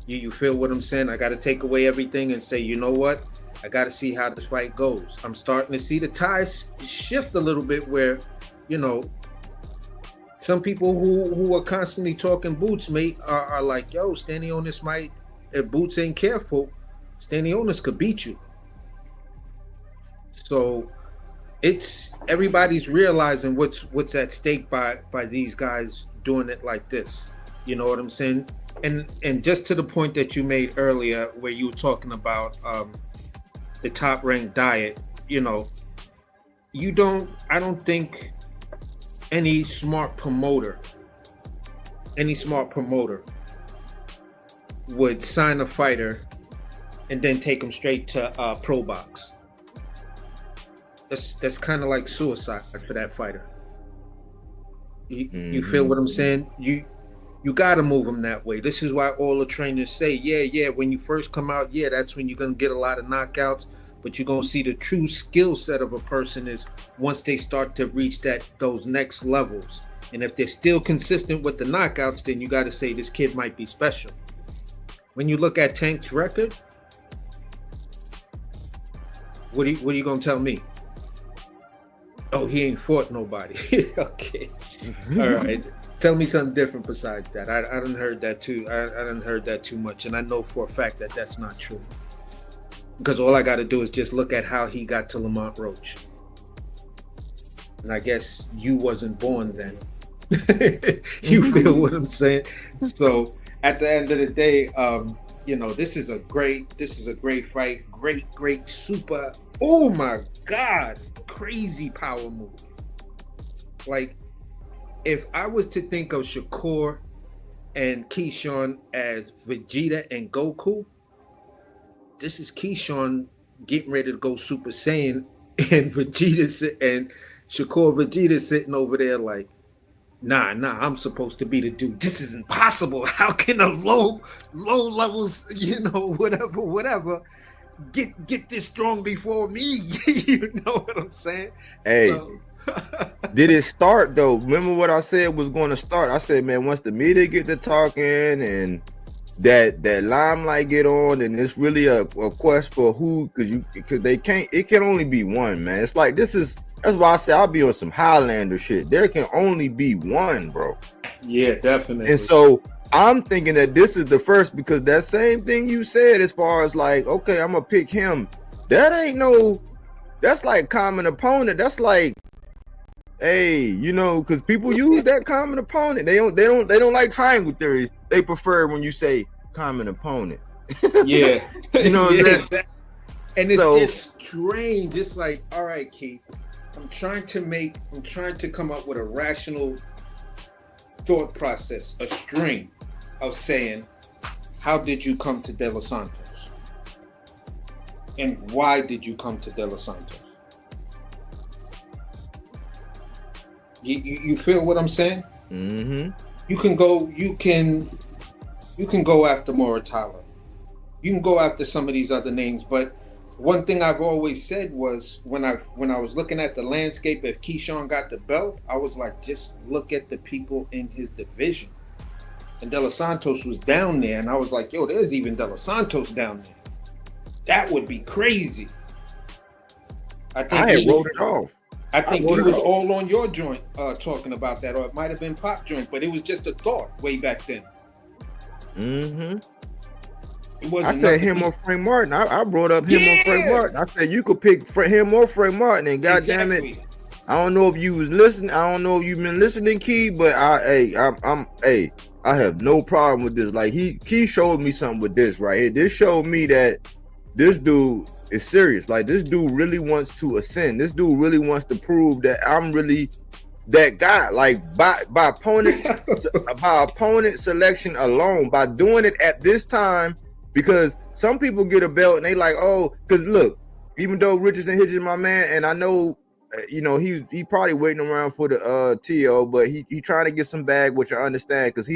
You feel what I'm saying? I gotta take away everything and say, you know what? I gotta see how this fight goes. I'm starting to see the ties shift a little bit where, some people who are constantly talking Boots, mate, are like, yo, Stanionis might, if Boots ain't careful, Stanionis could beat you. So it's everybody's realizing what's at stake by these guys doing it like this. You know what I'm saying? And just to the point that you made earlier where you were talking about the top ranked diet, I don't think any smart promoter would sign a fighter and then take him straight to pro box. That's kind of like suicide for that fighter. You feel what I'm saying? You got to move him that way. This is why all the trainers say, yeah, when you first come out, that's when you're going to get a lot of knockouts, but you're going to see the true skill set of a person is once they start to reach those next levels. And if they're still consistent with the knockouts, then you got to say this kid might be special. When you look at Tank's record, what are you going to tell me? Oh, he ain't fought nobody. Okay. All right. Tell me something different besides that. I done heard that too. I done heard that too much. And I know for a fact that that's not true. Because all I got to do is just look at how he got to Lamont Roach. And I guess you wasn't born then. You feel what I'm saying? So at the end of the day, this is a great fight. Great super. Oh my God. Crazy power move. Like, if I was to think of Shakur and Keyshawn as Vegeta and Goku, this is Keyshawn getting ready to go Super Saiyan, and Vegeta sitting over there like, nah, I'm supposed to be the dude. This is impossible. How can a low levels, whatever, get this strong before me? You know what I'm saying? Hey. Did it start though? Remember what I said was going to start? I said, man, once the media get to talking and that limelight get on, and it's really a quest for who, because it can only be one, man. It's like that's why I say I'll be on some Highlander shit. There can only be one, bro. Yeah, definitely. And so I'm thinking that this is the first, because that same thing you said as far as like, okay, I'm gonna pick him. That's like common opponent. That's like, hey, because people use that common opponent. They don't like triangle theories. They prefer when you say common opponent. Yeah. You know what I'm saying? And it's just strange. It's like, all right, Keith, I'm trying to come up with a rational thought process, a string of saying, how did you come to De Los Santos? And why did you come to De Los Santos? You feel what I'm saying? Mm-hmm. You can go after Moratala. You can go after some of these other names, but one thing I've always said was when I was looking at the landscape, if Keyshawn got the belt, I was like, just look at the people in his division. And De Los Santos was down there, and I was like, yo, there's even De Los Santos down there. That would be crazy. I had wrote it off. I think we was all on your joint talking about that, or it might have been Pop joint, but it was just a thought way back then. Mm-hmm. It wasn't. I said him or Frank Martin. I brought up him or Frank Martin. I said you could pick him or Frank Martin, and goddamn it, I don't know if you was listening. I don't know if you've been listening, Key, but I have no problem with this. Like Key showed me something with this right here. This showed me that this dude is serious. Like this dude really wants to ascend. This dude really wants to prove that I'm really that guy. Like by opponent selection alone, by doing it at this time, because some people get a belt and they like, oh, because look, even though Richardson Hitchens my man, and I know, you know, he probably waiting around for the TO, but he trying to get some bag, which I understand, because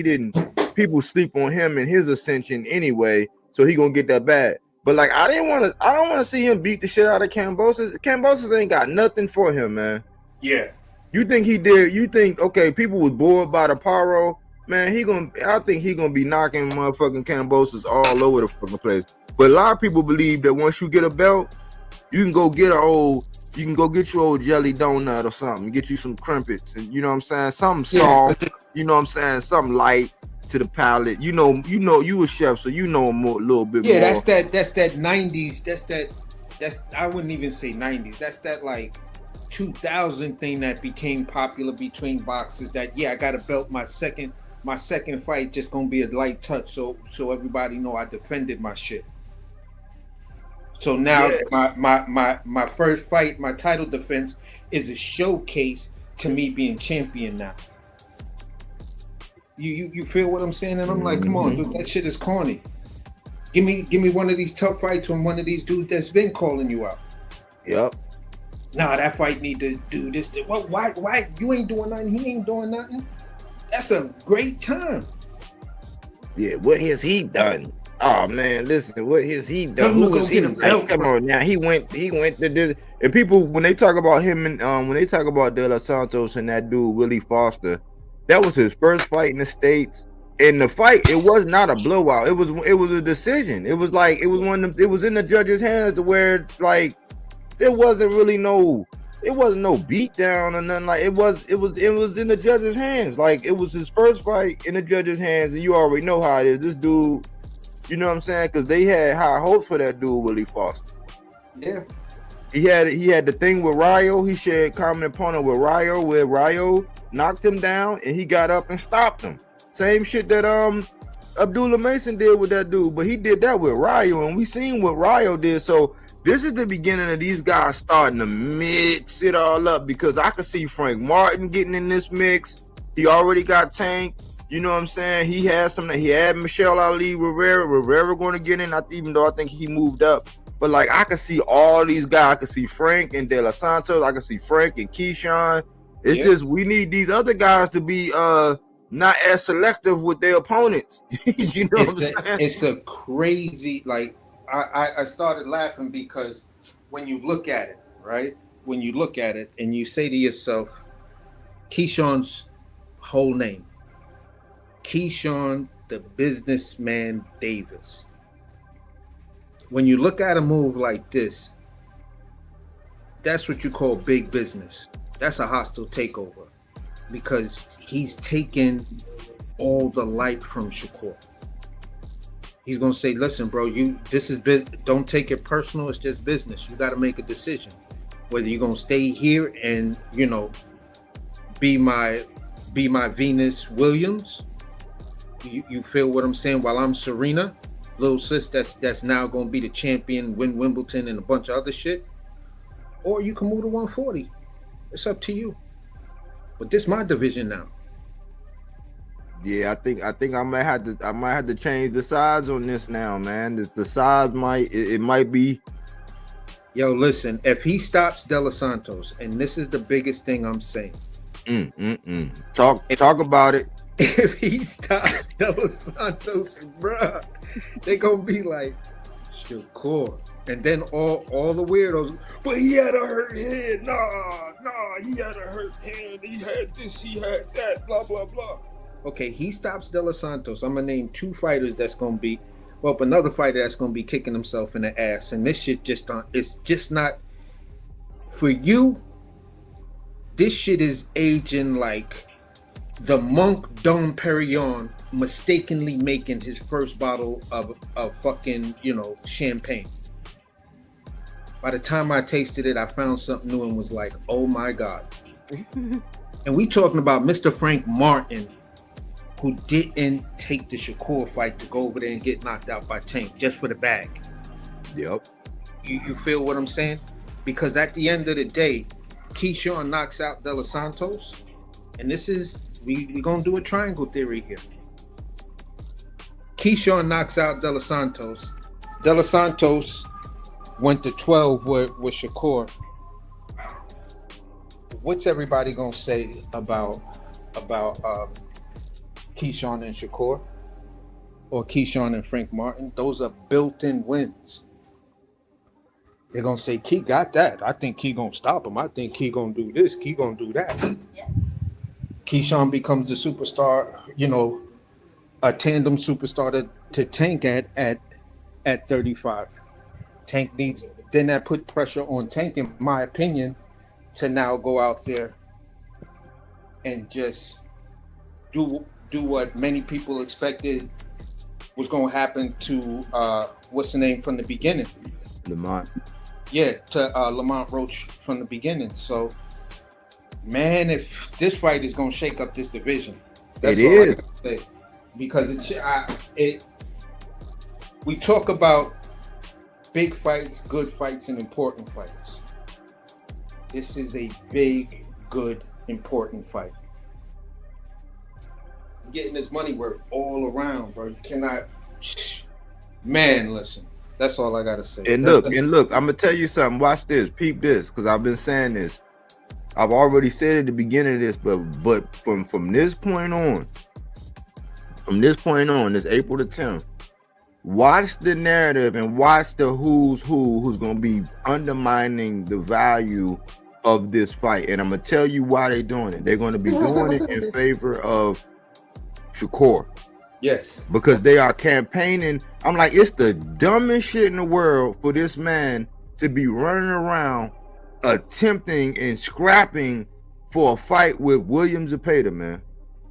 people sleep on him and his ascension anyway, so he gonna get that bag. But like I don't want to see him beat the shit out of Kambosos. Kambosos ain't got nothing for him, man. Yeah. You think he did? You think okay? People was bored by the pyro, man. I think he gonna be knocking motherfucking Kambosos all over the fucking place. But a lot of people believe that once you get a belt, you can go get your old jelly donut or something, get you some crimpets, and you know what I'm saying, something soft, you know what I'm saying, something light to the palate. You know, you a chef, so you know a little bit more. Yeah, that's that 90s. That's I wouldn't even say 90s. That's that like 2000 thing that became popular between boxers. That I got a belt. My second fight just gonna be a light touch, so everybody know I defended my shit. So now my first fight, my title defense, is a showcase to me being champion now. You feel what I'm saying? And I'm like, come on, dude, that shit is corny. Give me one of these tough fights from one of these dudes that's been calling you out. Yep. Nah, that fight need to do this. Why you ain't doing nothing? He ain't doing nothing. That's a great time. Yeah, what has he done? Oh man, listen, what has he done? Who is he? Come on now, he went to this. And people, when they talk about him and when they talk about De Los Santos and that dude Willie Foster, that was his first fight in the States. And the fight, it was not a blowout. It was a decision. It was like it was in the judge's hands to where like there wasn't no beat down or nothing. Like it was in the judge's hands. Like it was his first fight in the judge's hands, and you already know how it is. This dude, you know what I'm saying? Because they had high hopes for that dude, Willie Foster. Yeah. He had the thing with Rayo. He shared common opponent with Rayo, where Rayo knocked him down and he got up and stopped him. Same shit that Abdullah Mason did with that dude, but he did that with Rayo, and we seen what Rayo did. So this is the beginning of these guys starting to mix it all up, because I could see Frank Martin getting in this mix. He already got Tank. You know what I'm saying? He had Michelle Ali, Rivera going to get in, even though I think he moved up. But like I could see all these guys. I could see Frank and De Los Santos. I could see Frank and Keyshawn. It's just we need these other guys to be not as selective with their opponents. You know what I'm saying? It's a crazy, like I started laughing because when you look at it, right? When you look at it and you say to yourself, Keyshawn's whole name, Keyshawn the Businessman Davis. When you look at a move like this, that's what you call big business. That's a hostile takeover, because he's taken all the light from Shakur. He's gonna say, "Listen, bro, don't take it personal. It's just business. You got to make a decision whether you're gonna stay here and be my Venus Williams. You feel what I'm saying? While I'm Serena, little sis, that's now gonna be the champion, win Wimbledon and a bunch of other shit, or you can move to 140. It's up to you. But this is my division now." Yeah, I think I might have to change the sides on this now, man. The sides might be. Yo, listen, if he stops De Los Santos, and this is the biggest thing I'm saying, Talk about it. If he stops Los Santos, bruh, they gonna be like, Shakur. And then all the weirdos, but he had a hurt hand. Nah, he had a hurt hand. He had this, he had that, blah, blah, blah. Okay, he stops De Los Santos. I'm gonna name 2 fighters that's gonna be, well, another fighter that's gonna be kicking himself in the ass. And this shit it's just not, for you, this shit is aging like the monk Dom Perignon mistakenly making his first bottle of fucking, champagne. By the time I tasted it, I found something new and was like, oh my God. And we talking about Mr. Frank Martin, who didn't take the Shakur fight to go over there and get knocked out by Tank just for the bag. Yep. You feel what I'm saying? Because at the end of the day, Keyshawn knocks out De Los Santos, and this is, we gonna do a triangle theory here. Keyshawn knocks out De Los Santos. De Los Santos went to 12 with Shakur. What's everybody gonna say about Keyshawn and Shakur, or Keyshawn and Frank Martin? Those are built-in wins. They're gonna say Key got that. I think Key gonna stop him. I think Key gonna do this. Key gonna do that. Yes. Keyshawn becomes the superstar, a tandem superstar to Tank at 35. Tank needs, then that put pressure on Tank, in my opinion, to now go out there and just do what many people expected was going to happen to what's the name from the beginning? Lamont. Yeah, to Lamont Roach from the beginning. So, man, if this fight is going to shake up this division, that's all I gotta say. Because we talk about big fights, good fights, and important fights. This is a big, good, important fight. Getting his money worth all around, bro. You cannot, man, listen. That's all I gotta say. And look, I'm gonna tell you something. Watch this, peep this, because I've been saying this. I've already said at the beginning of this, but from this point on, this April the 10th, watch the narrative and watch the who's gonna be undermining the value of this fight. And I'm gonna tell you why they're doing it. They're gonna be doing it in favor of Shakur. Yes. Because they are campaigning. I'm like, it's the dumbest shit in the world for this man to be running around attempting and scrapping for a fight with William Zepeda, man.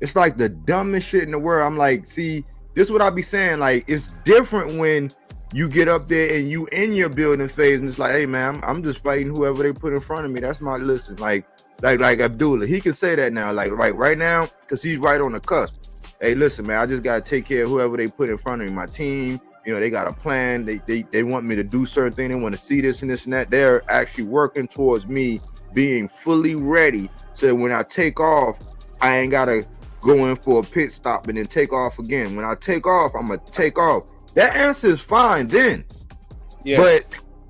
It's like the dumbest shit in the world. I'm like, see, this is what I be saying. Like, it's different when you get up there and you in your building phase and it's like, hey man, I'm just fighting whoever they put in front of me. That's my listen. Like Abdullah, he can say that now, like right now, because he's right on the cusp. Hey, listen, man, I just gotta take care of whoever they put in front of me. My team, they got a plan. They want me to do certain things. They want to see this and this and that. They're actually working towards me being fully ready so that when I take off, I ain't gotta go in for a pit stop and then take off again. When I take off, I'm gonna take off. That answer is fine then. Yeah.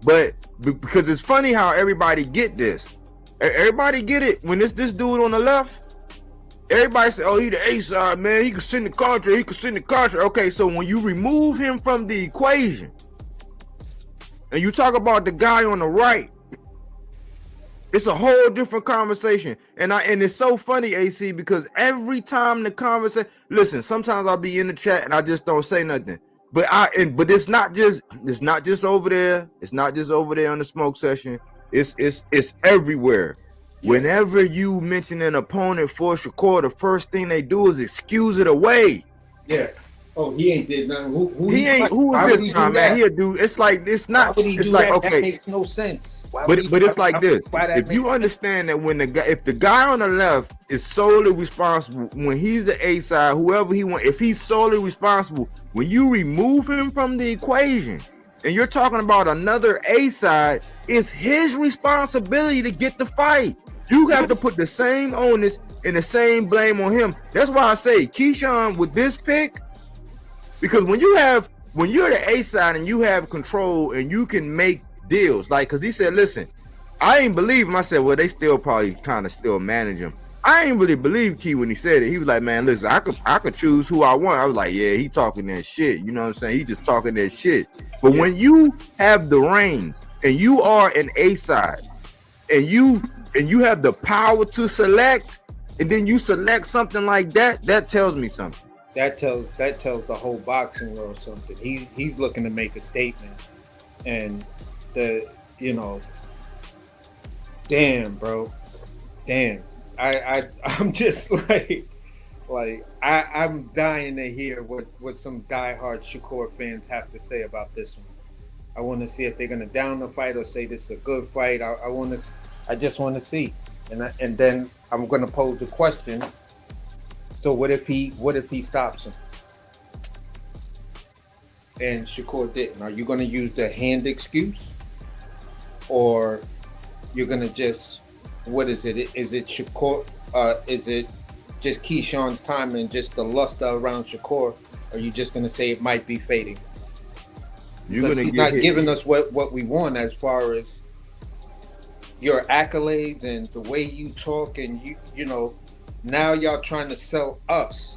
But because it's funny how everybody get this. Everybody get it when this dude on the left. Everybody say, oh, he the A side, man. He can send the contract. Okay, so when you remove him from the equation and you talk about the guy on the right, it's a whole different conversation. And it's so funny, AC, because every time the conversation, listen, sometimes I'll be in the chat and I just don't say nothing. But it's not just over there. It's not just over there on the smoke session. It's everywhere. Whenever you mention an opponent for Shakur, the first thing they do is excuse it away. Yeah. Oh, he ain't did nothing. Who is this time, man? He'll do. It's like it's not. It's like that? Okay, that makes no sense. But it's like this. If you understand that when if the guy on the left is solely responsible, when he's the A side, whoever he wants, if he's solely responsible, when you remove him from the equation, and you're talking about another A side, it's his responsibility to get the fight. You have to put the same onus and the same blame on him. That's why I say Keyshawn with this pick, because when you're the A side and you have control and you can make deals, like, because he said, listen, I ain't believe him. I said, well, they still probably kind of still manage him. I ain't really believe Key when he said it. He was like, man, listen, I could choose who I want. I was like, yeah, he talking that shit. You know what I'm saying? He just talking that shit. But when you have the reins and you are an A side and you have the power to select, and then you select something like that, that tells me something. That tells the whole boxing world something. He's looking to make a statement. And damn, bro. Damn. I'm just I'm dying to hear what some diehard Shakur fans have to say about this one. I want to see if they're gonna down the fight or say this is a good fight. I just want to see, and then I'm gonna pose the question. So what if he stops him? And Shakur didn't. Are you gonna use the hand excuse, or you're gonna just, what is it? Is it Shakur? Is it just Keyshawn's time and just the luster around Shakur? Or are you just gonna say it might be fading? Because he's not giving us what we want as far as your accolades and the way you talk, and you know, now y'all trying to sell us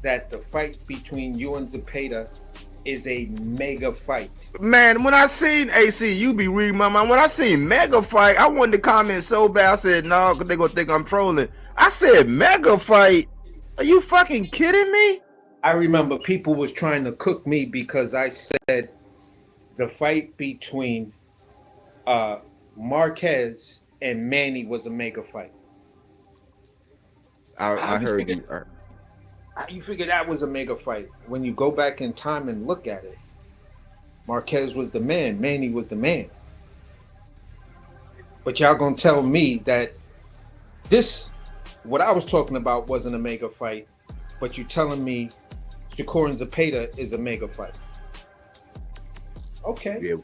that the fight between you and Zepeda is a mega fight. Man, when I seen AC, you be reading my mind. When I seen mega fight, I wanted to comment so bad. I said, no, because they're going to think I'm trolling. I said, mega fight? Are you fucking kidding me? I remember people was trying to cook me because I said the fight between Marquez and Manny was a mega fight. I heard you. You figure that was a mega fight. When you go back in time and look at it, Marquez was the man, Manny was the man. But y'all gonna tell me that what I was talking about wasn't a mega fight, but you telling me Shakur and Zepeda is a mega fight. Okay. Yeah.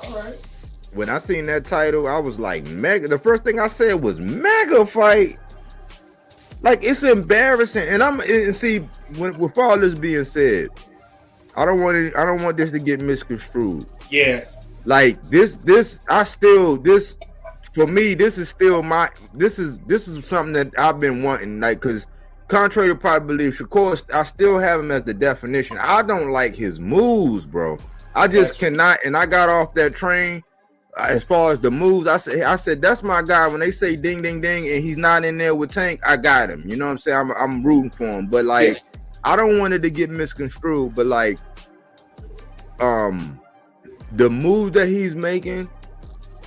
All right. When I seen that title, I was like, mega. The first thing I said was mega fight. Like, it's embarrassing. And see, with all this being said, I don't want this to get misconstrued. Yeah. Like this for me, this is something that I've been wanting. Like, cause contrary to probably believe, Shakur, I still have him as the definition. I don't like his moves, bro. I just cannot. And I got off that train. As far as the moves, I said that's my guy. When they say ding ding ding and he's not in there with Tank, I got him. You know what I'm saying? I'm rooting for him. But like, I don't want it to get misconstrued. But like, the moves that he's making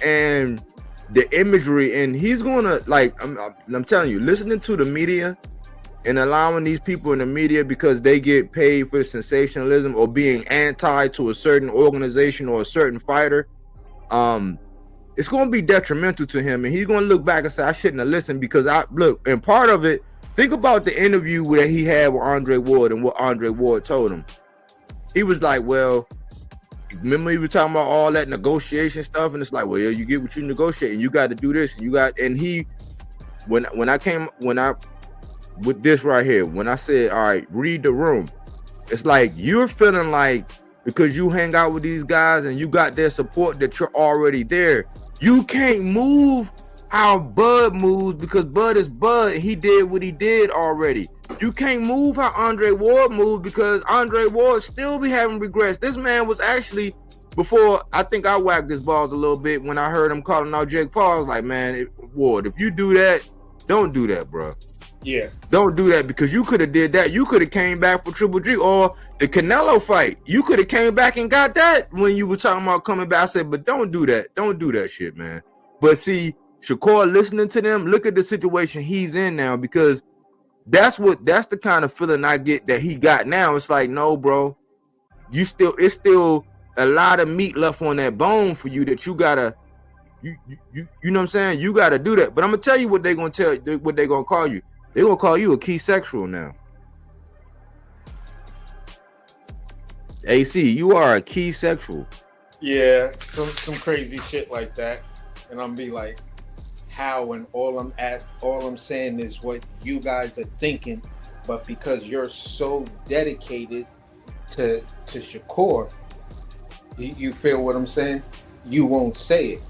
and the imagery, and he's gonna, like, I'm telling you, listening to the media and allowing these people in the media because they get paid for sensationalism or being anti to a certain organization or a certain fighter. It's going to be detrimental to him, and he's going to look back and say, I shouldn't have listened, because and part of it, think about the interview that he had with Andre Ward and what Andre Ward told him. He was like, well, remember he was talking about all that negotiation stuff, and it's like, well, yeah, you get what you negotiate, and you got to do this, and with this right here, when I said, all right, read the room, it's like you're feeling like, because you hang out with these guys and you got their support, that you're already there. You can't move how Bud moves, because Bud is Bud. He did what he did already. You can't move how Andre Ward moved, because Andre Ward still be having regrets. This man was actually, before, I think I whacked his balls a little bit when I heard him calling out Jake Paul. I was like, man, Ward, if you do that, don't do that, bro. Yeah. Don't do that, because you could have did that. You could have came back for Triple G or the Canelo fight. You could have came back and got that when you were talking about coming back. I said, but don't do that. Don't do that shit, man. But see, Shakur, listening to them, look at the situation he's in now, because that's the kind of feeling I get that he got now. It's like, no, bro, it's still a lot of meat left on that bone for you, that you gotta, you know what I'm saying? You gotta do that. But I'm gonna tell you what they're gonna call you. They're gonna call you a key sexual now. AC, you are a key sexual. Yeah, some crazy shit like that. And I'm be like, how? And all I'm saying is what you guys are thinking, but because you're so dedicated to Shakur, you feel what I'm saying? You won't say it.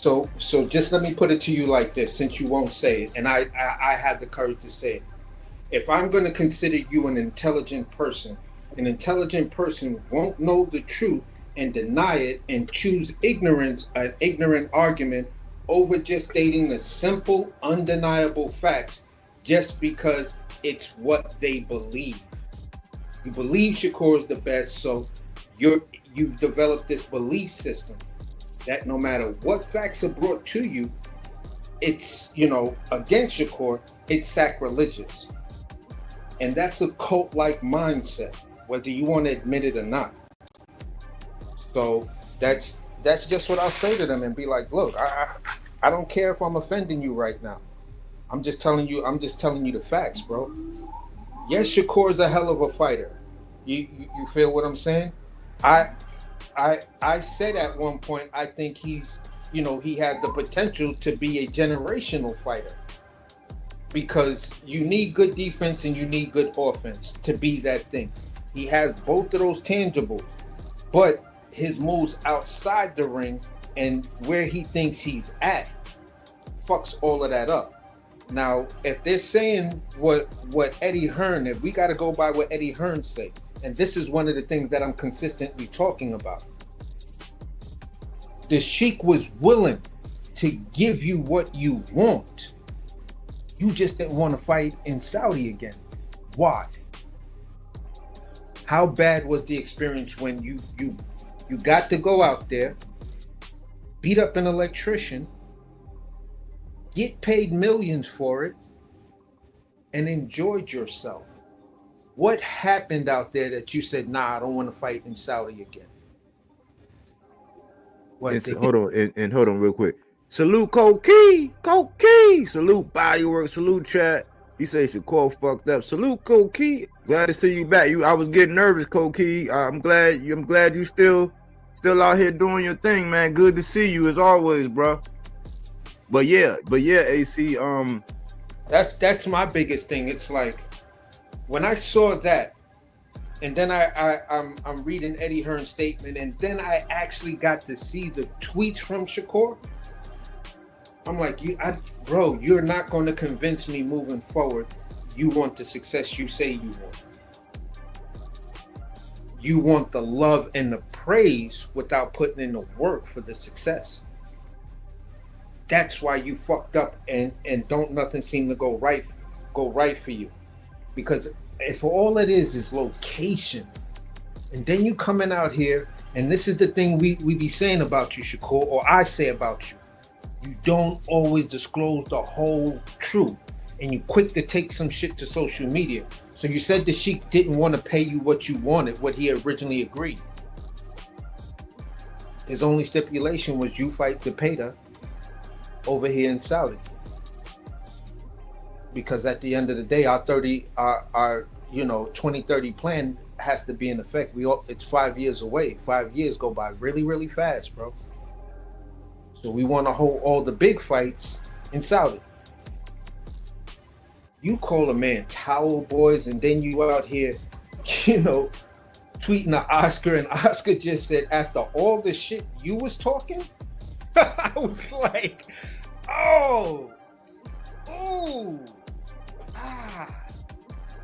So just let me put it to you like this, since you won't say it, and I have the courage to say it. If I'm going to consider you an intelligent person won't know the truth and deny it and choose ignorance, an ignorant argument over just stating the simple, undeniable facts just because it's what they believe. You believe Shakur is the best, so you've developed this belief system that no matter what facts are brought to you, it's, against Shakur, it's sacrilegious. And that's a cult-like mindset, whether you want to admit it or not. So that's just what I'll say to them and be like, look, I don't care if I'm offending you right now. I'm just telling you the facts, bro. Yes, Shakur's a hell of a fighter. You feel what I'm saying? I said at one point, I think he's, he has the potential to be a generational fighter, because you need good defense and you need good offense to be that thing. He has both of those tangibles, but his moves outside the ring and where he thinks he's at fucks all of that up. Now, if they're saying what Eddie Hearn, if we got to go by what Eddie Hearn say, and this is one of the things that I'm consistently talking about, the Sheik was willing to give you what you want. You just didn't want to fight in Saudi again. Why? How bad was the experience when you got to go out there, beat up an electrician, get paid millions for it, and enjoyed yourself? What happened out there that you said, nah, I don't want to fight in Saudi again? Hold on real quick. Salute Key. Salute Bodywork. Salute chat. He says Shakur fucked up. Salute Key. Glad to see you back. I was getting nervous, Key. I'm glad you still out here doing your thing, man. Good to see you as always, bro. But yeah, AC. That's my biggest thing. It's like when I saw that, and then I'm reading Eddie Hearn's statement, and then I actually got to see the tweets from Shakur. I'm like, bro, you're not going to convince me moving forward. You want the success you say you want. You want the love and the praise without putting in the work for the success. That's why you fucked up and don't nothing seem to go right for you. Because if all it is location, and then you coming out here, and this is the thing we be saying about you, Shakur, or I say about you. You don't always disclose the whole truth, and you quick to take some shit to social media. So you said the Sheik didn't want to pay you what you wanted, what he originally agreed. His only stipulation was you fight Zepeda over here in Saudi. Because at the end of the day, our 2030 plan has to be in effect. It's 5 years away. 5 years go by really, really fast, bro. So we want to hold all the big fights in Saudi. You call a man towel boys, and then you out here, tweeting at Oscar, and Oscar just said, after all the shit you was talking, I was like,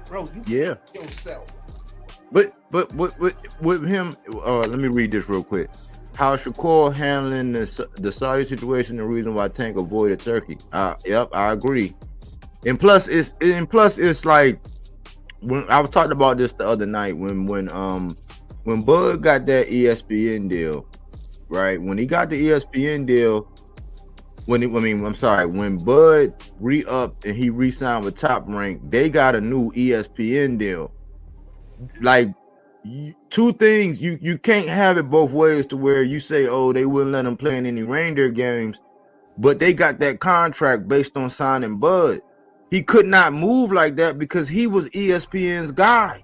bro, you yourself. But with him, let me read this real quick. How Shakur handling the Saudi situation, the reason why Tank avoided Turkey. Yep, I agree. And plus it's like, when I was talking about this the other night, when Bud got that ESPN deal, right? When he got the ESPN deal, when Bud re-upped and he re-signed with Top Rank, they got a new ESPN deal. Like, two things, you can't have it both ways, to where you say, oh, they wouldn't let him play in any reindeer games, but they got that contract based on signing Bud. He could not move like that because he was ESPN's guy.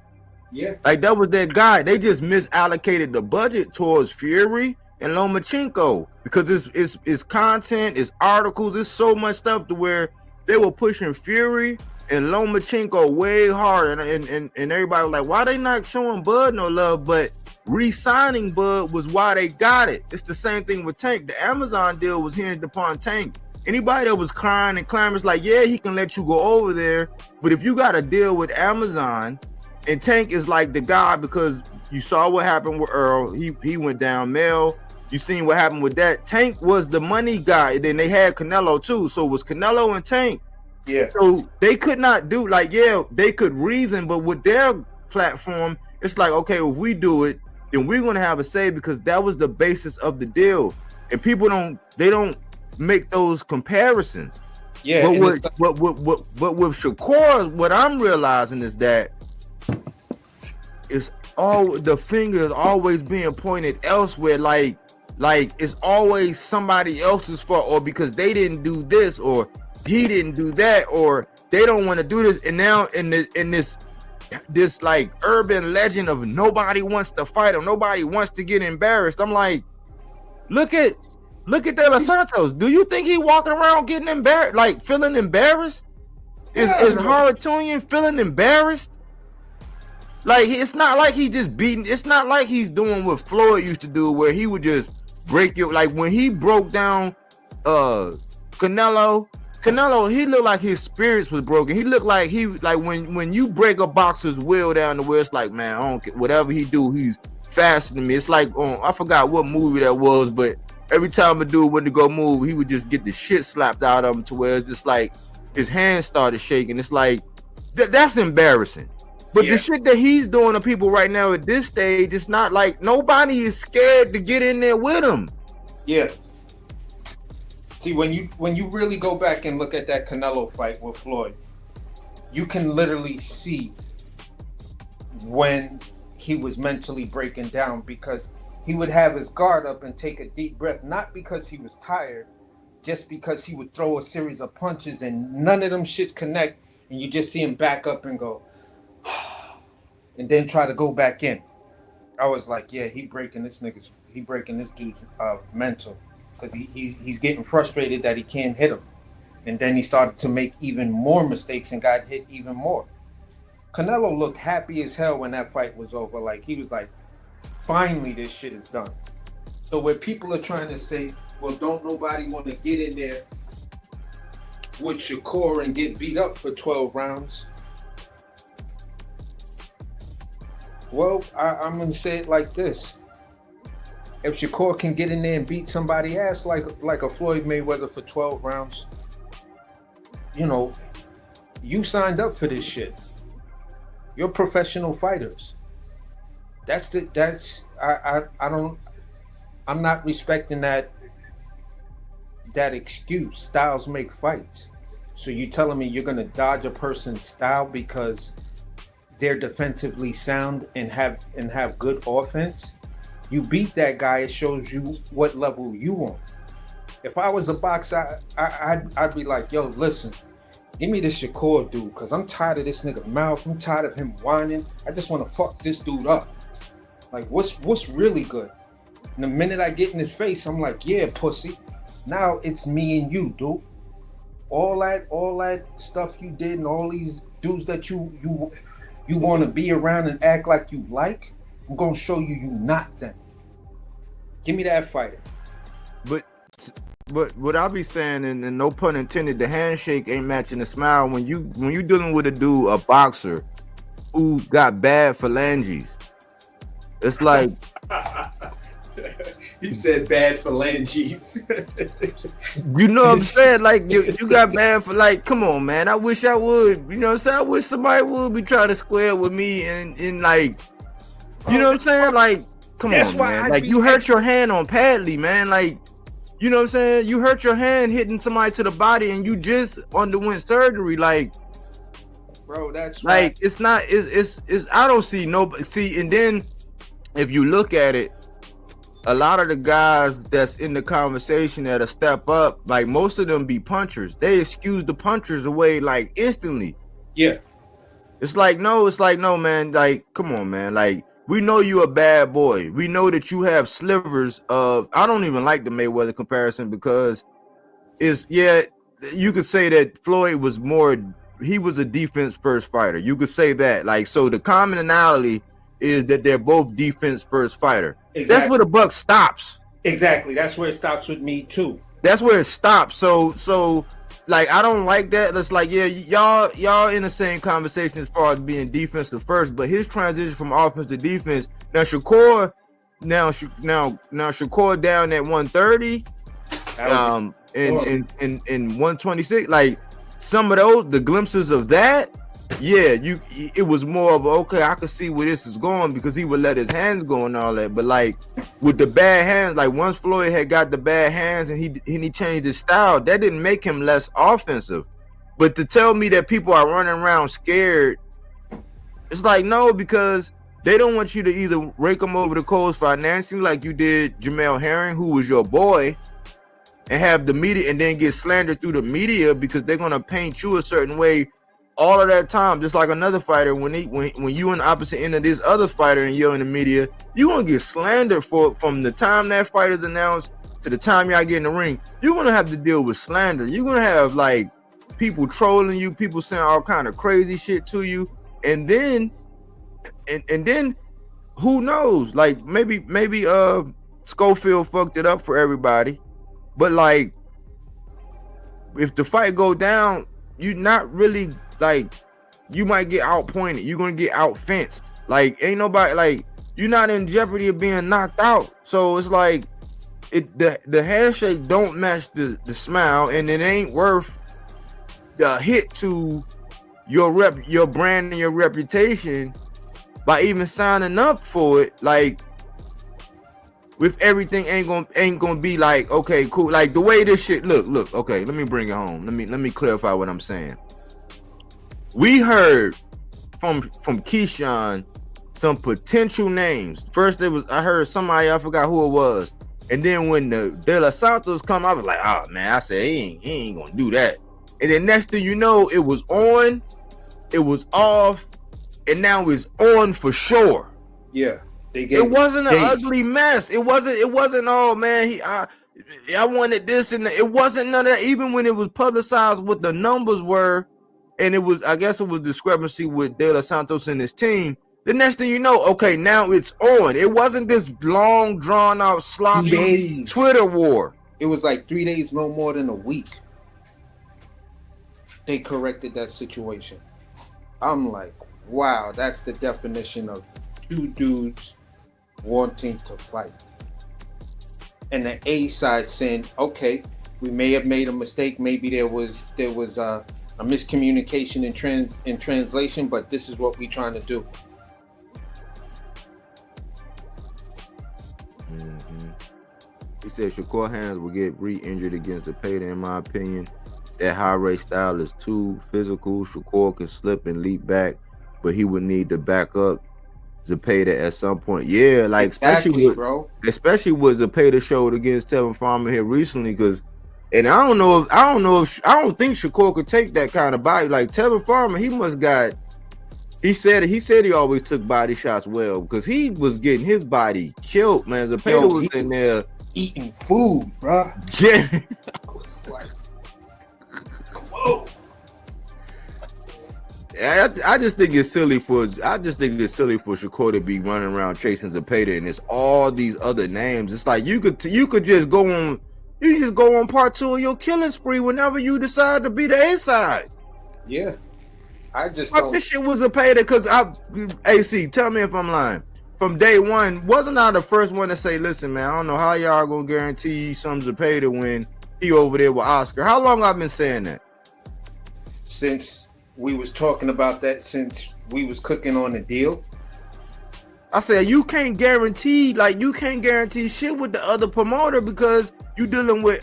Yeah, like that was their guy. They just misallocated the budget towards Fury and Lomachenko because it's content, it's articles, it's so much stuff to where they were pushing Fury and Lomachenko way hard, and everybody was like, why they not showing Bud no love? But re-signing Bud was why they got it. It's the same thing with Tank. The Amazon deal was hinged upon Tank. Anybody that was crying and clamoring, like, yeah, he can let you go over there, but if you got a deal with Amazon, and Tank is like the guy, because you saw what happened with Earl. He went down. Mel, you seen what happened with that. Tank was the money guy. And then they had Canelo too. So it was Canelo and Tank. Yeah. So they could not do, like, yeah, they could reason, but with their platform, it's like, okay, if we do it, then we're gonna have a say, because that was the basis of the deal. And people don't make those comparisons. Yeah. But with Shakur, what I'm realizing is that it's all the finger is always being pointed elsewhere, like it's always somebody else's fault, or because they didn't do this, or he didn't do that, or they don't want to do this. And now in this like urban legend of nobody wants to fight or nobody wants to get embarrassed, I'm like, look at De Los Santos. Do you think he walking around getting embarrassed, like feeling embarrassed? Is Haratunian feeling embarrassed? Like, it's not like he just beating. It's not like he's doing what Floyd used to do, where he would just break you. Like when he broke down Canelo, he looked like his spirits was broken. He looked like when you break a boxer's will down the way, it's like, man, I don't care. Whatever he do, he's faster than me. It's like, I forgot what movie that was, but every time a dude went to go move, he would just get the shit slapped out of him, to where it's just like his hands started shaking. It's like that's embarrassing. But the shit that he's doing to people right now at this stage, it's not like nobody is scared to get in there with him. Yeah. See, when you really go back and look at that Canelo fight with Floyd, you can literally see when he was mentally breaking down, because he would have his guard up and take a deep breath, not because he was tired, just because he would throw a series of punches and none of them shits connect, and you just see him back up and go, and then try to go back in. I was like, yeah, he breaking this dude's mental, because he's getting frustrated that he can't hit him. And then he started to make even more mistakes and got hit even more. Canelo looked happy as hell when that fight was over. Like, he was like, finally this shit is done. So where people are trying to say, well, don't nobody want to get in there with Shakur and get beat up for 12 rounds. Well, I'm going to say it like this. If Shakur can get in there and beat somebody ass like a Floyd Mayweather for 12 rounds, you know, you signed up for this shit. You're professional fighters. I'm not respecting that excuse. Styles make fights. So you telling me you're going to dodge a person's style because they're defensively sound and have good offense? You beat that guy, it shows you what level you on. If I was a boxer, I'd be like, yo, listen, give me this Shakur dude, because I'm tired of this nigga mouth. I'm tired of him whining. I just want to fuck this dude up. Like, what's really good? And the minute I get in his face, I'm like, yeah, pussy. Now it's me and you, dude. All that stuff you did and all these dudes that you want to be around and act like you like, I'm going to show you not them. Give me that fighter. But what I'll be saying, and no pun intended, the handshake ain't matching the smile when you dealing with a boxer who got bad phalanges. It's like he said bad phalanges. You know what I'm saying? Like you got bad for, like, come on, man. I wish I would. You know what I'm saying? I wish somebody would be trying to square with me and like, you know what I'm saying? Like, come on, man. Like, you hurt your hand on Padley, man. Like, you know what I'm saying? You hurt your hand hitting somebody to the body and you just underwent surgery. Like, bro, that's like, it's not, it's I don't see and then if you look at it, a lot of the guys that's in the conversation that a step up, like, most of them be punchers. They excuse the punchers away like instantly. Yeah. It's like, no, man. Like, come on, man. Like, we know you a bad boy. We know that you have slivers of, I don't even like the Mayweather comparison, because you could say that Floyd he was a defense first fighter. You could say that. Like, so the commonality is that they're both defense first fighter. Exactly. That's where the buck stops. Exactly. That's where it stops with me too. That's where it stops. So like I don't like that. It's like, yeah, y'all in the same conversation as far as being defensive first, but his transition from offense to defense. Now Shakur, now Shakur down at 130, in 126. Like some of those, the glimpses of that, yeah, it was more of okay, I could see where this is going because he would let his hands go and all that. But like with the bad hands, like once Floyd had got the bad hands and he changed his style, that didn't make him less offensive. But to tell me that people are running around scared, it's like no, because they don't want you to either rake them over the coals financially like you did Jamel Herring, who was your boy, and have the media and then get slandered through the media because they're gonna paint you a certain way all of that time. Just like another fighter, when you on the opposite end of this other fighter and you're in the media, you gonna get slandered from the time that fight is announced to the time y'all get in the ring. You're gonna have to deal with slander. You're gonna have like people trolling you, people saying all kind of crazy shit to you, and then who knows? Like maybe Schofield fucked it up for everybody, but like if the fight go down, you're not really like, you might get outpointed. You're gonna get out fenced. Like ain't nobody, like you're not in jeopardy of being knocked out. So it's like the handshake don't match the smile, and it ain't worth the hit to your brand and your reputation by even signing up for it. Like with everything ain't gonna be like, okay, cool. Like the way this shit look, okay, let me bring it home. Let me clarify what I'm saying. We heard from Keyshawn some potential names. First I heard somebody, I forgot who it was. And then when the De Los Santos come, I was like, oh man, I said he ain't gonna do that. And then next thing you know, it was on, it was off, and now it's on for sure. Yeah. It wasn't an ugly mess. It wasn't oh man, I wanted this and it wasn't none of that. Even when it was publicized what the numbers were, and it was, I guess it was discrepancy with De Los Santos and his team. The next thing you know, okay, now it's on. It wasn't this long, drawn out, sloppy Twitter war. It was like 3 days, no more than a week. They corrected that situation. I'm like, wow, that's the definition of two dudes wanting to fight. And the A side saying, okay, we may have made a mistake. Maybe there was a miscommunication in translation, but this is what we're trying to do. Mm-hmm. He said Shakur hands will get re-injured against Zepeda. In my opinion, that high rate style is too physical. Shakur can slip and leap back, but he would need to back up Zepeda at some point. Yeah, like exactly, especially what Zepeda showed against Tevin Farmer here recently, because. And I don't think Shakur could take that kind of body. Like Tevin Farmer, he said he always took body shots well because he was getting his body killed, man. Zepeda was in there eating food, bro. Yeah. I was like, whoa. I just think it's silly for Shakur to be running around chasing Zepeda, and it's all these other names. It's like you could just go on. You just go on part 2 of your killing spree whenever you decide to be the A side. Yeah, I just don't. This shit was Zepeda because AC. Tell me if I'm lying. From day one, wasn't I the first one to say, "Listen, man, I don't know how y'all gonna guarantee some Zepeda when he over there with Oscar." How long I've been saying that? Since we was talking about that, since we was cooking on the deal. I said you can't guarantee shit with the other promoter because you dealing with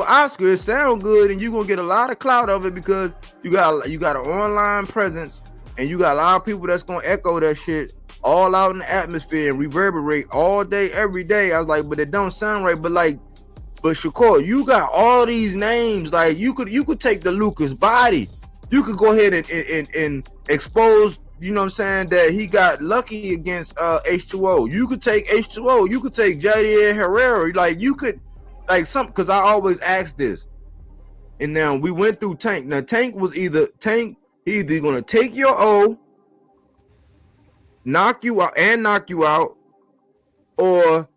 Oscar. It sound good and you gonna get a lot of clout of it because you got an online presence and you got a lot of people that's gonna echo that shit all out in the atmosphere and reverberate all day every day. I was like, but it don't sound right. But Shakur, you got all these names. Like you could take the Lucas body. You could go ahead and expose. You know what I'm saying? That he got lucky against H2O. You could take H2O. You could take Jair Herrera. Like you could, because I always ask this. And now we went through Tank. Now Tank he either gonna take your O, knock you out, or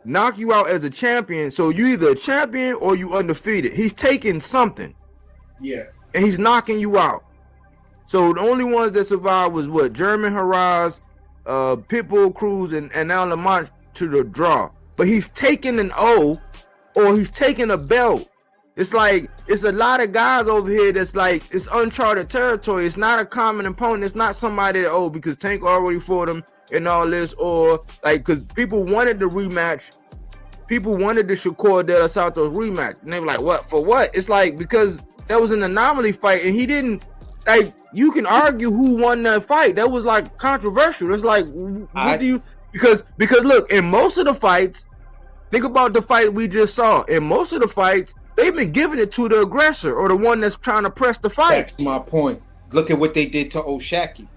knock you out as a champion. So you either a champion or you undefeated. He's taking something. Yeah. And he's knocking you out. So the only ones that survived was what? German Haraz, Pitbull Cruz, and now Lamont to the draw. But he's taking an O, or he's taking a belt. It's like, it's a lot of guys over here that's like, it's uncharted territory. It's not a common opponent. It's not somebody that, because Tank already fought him and all this, or like, because people wanted the rematch. People wanted the Shakur De Los Santos rematch. And they were like, what? For what? It's like, because that was an anomaly fight, and he didn't, like, you can argue who won that fight. That was like controversial. It's like, what do you, because look, in most of the fights, think about the fight we just saw. In most of the fights, they've been giving it to the aggressor or the one that's trying to press the fight. That's my point. Look at what they did to O'Shaki.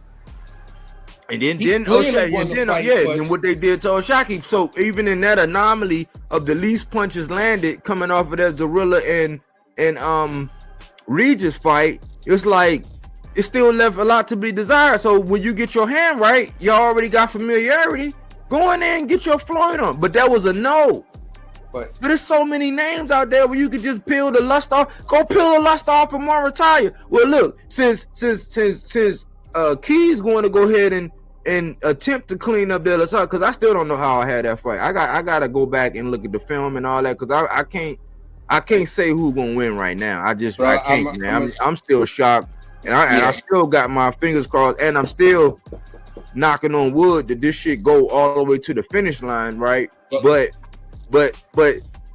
And then what they did to O'Shaki. So even in that anomaly of the least punches landed coming off of that Zorilla and Regis fight, it's like it still left a lot to be desired. So when you get your hand right, you already got familiarity. Go in there and get your Floyd on. But that was a no. But there's so many names out there where you could just peel the lust off. Go peel the lust off and more retire. Well, look, since Key's going to go ahead and attempt to clean up De La Santos, because I still don't know how I had that fight. I gotta go back and look at the film and all that, because I can't say who's gonna win right now. I can't, man. I'm still shocked, and I still got my fingers crossed, and I'm still knocking on wood that this shit go all the way to the finish line, right? But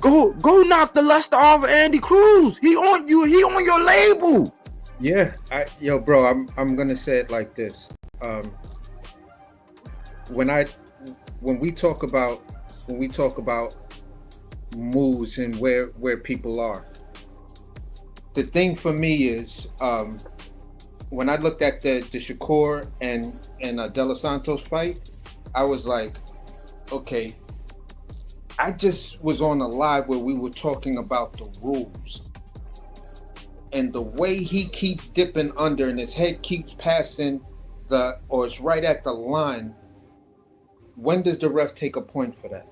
go knock the luster off of Andy Cruz. He on your label. Yeah, bro, I'm gonna say it like this. When we talk about moves and where people are, the thing for me is when I looked at the Shakur and De Los Santos fight, I was like, okay, I just was on a live where we were talking about the rules. And the way he keeps dipping under and his head keeps passing or it's right at the line, when does the ref take a point for that?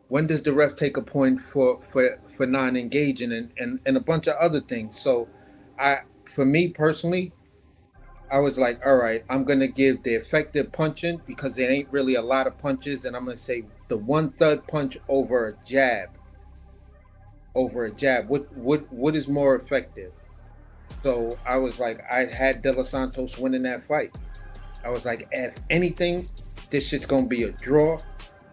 When does the ref take a point for non-engaging and a bunch of other things? So for me personally, I was like, all right, I'm going to give the effective punching because there ain't really a lot of punches. And I'm going to say the 1/3 punch over a jab. What is more effective? So I was like, I had De Los Santos winning that fight. I was like, if anything, this shit's going to be a draw.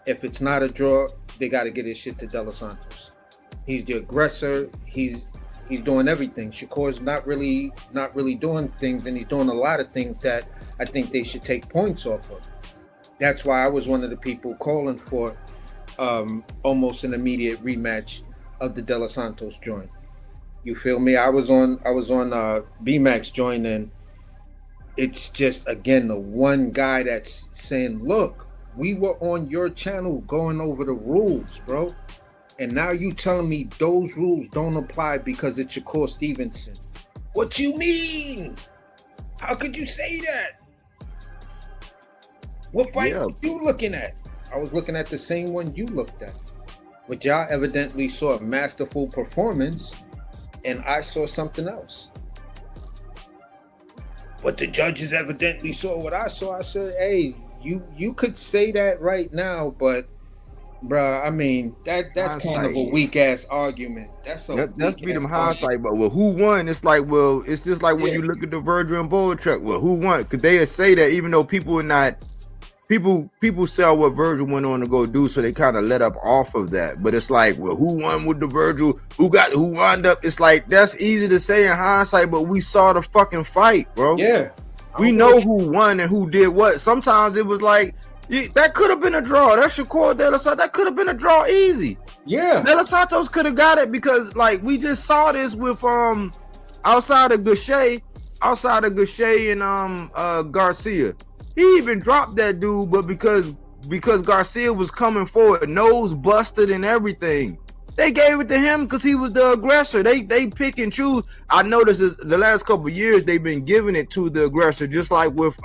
If it's not a draw, they got to get his shit to De Los Santos. He's the aggressor. He's doing everything. Shakur's not really doing things, and he's doing a lot of things that I think they should take points off of. That's why I was one of the people calling for almost an immediate rematch of the De Los Santos joint. You feel me? I was on B-Max joint, and it's just, again, the one guy that's saying, look, we were on your channel going over the rules, bro. And now you telling me those rules don't apply because it's Shakur Stevenson. What you mean? How could you say that? What fight were you looking at? I was looking at the same one you looked at. But y'all evidently saw a masterful performance, and I saw something else. But the judges evidently saw what I saw. I said, hey, you could say that right now, but bruh, I mean, that's kind of a weak ass argument. That's be them hindsight, but who won? It's like, it's just like when you look at the Virgil and Bull truck. Well, who won? Because they say that even though people are not, people sell what Virgil went on to go do, so they kind of let up off of that. But it's like, well, who won with the Virgil? Who wound up? It's like, that's easy to say in hindsight, but we saw the fucking fight, bro. Yeah, we know who won and who did what. Sometimes it was like, that could have been a draw. That Shakur De La Santos, that could have been a draw easy. Yeah. De La Santos could have got it because, like, we just saw this with outside of Gaucher and Garcia. He even dropped that dude, but because Garcia was coming forward, nose busted and everything, they gave it to him because he was the aggressor. They pick and choose. I noticed the last couple of years they've been giving it to the aggressor, just like with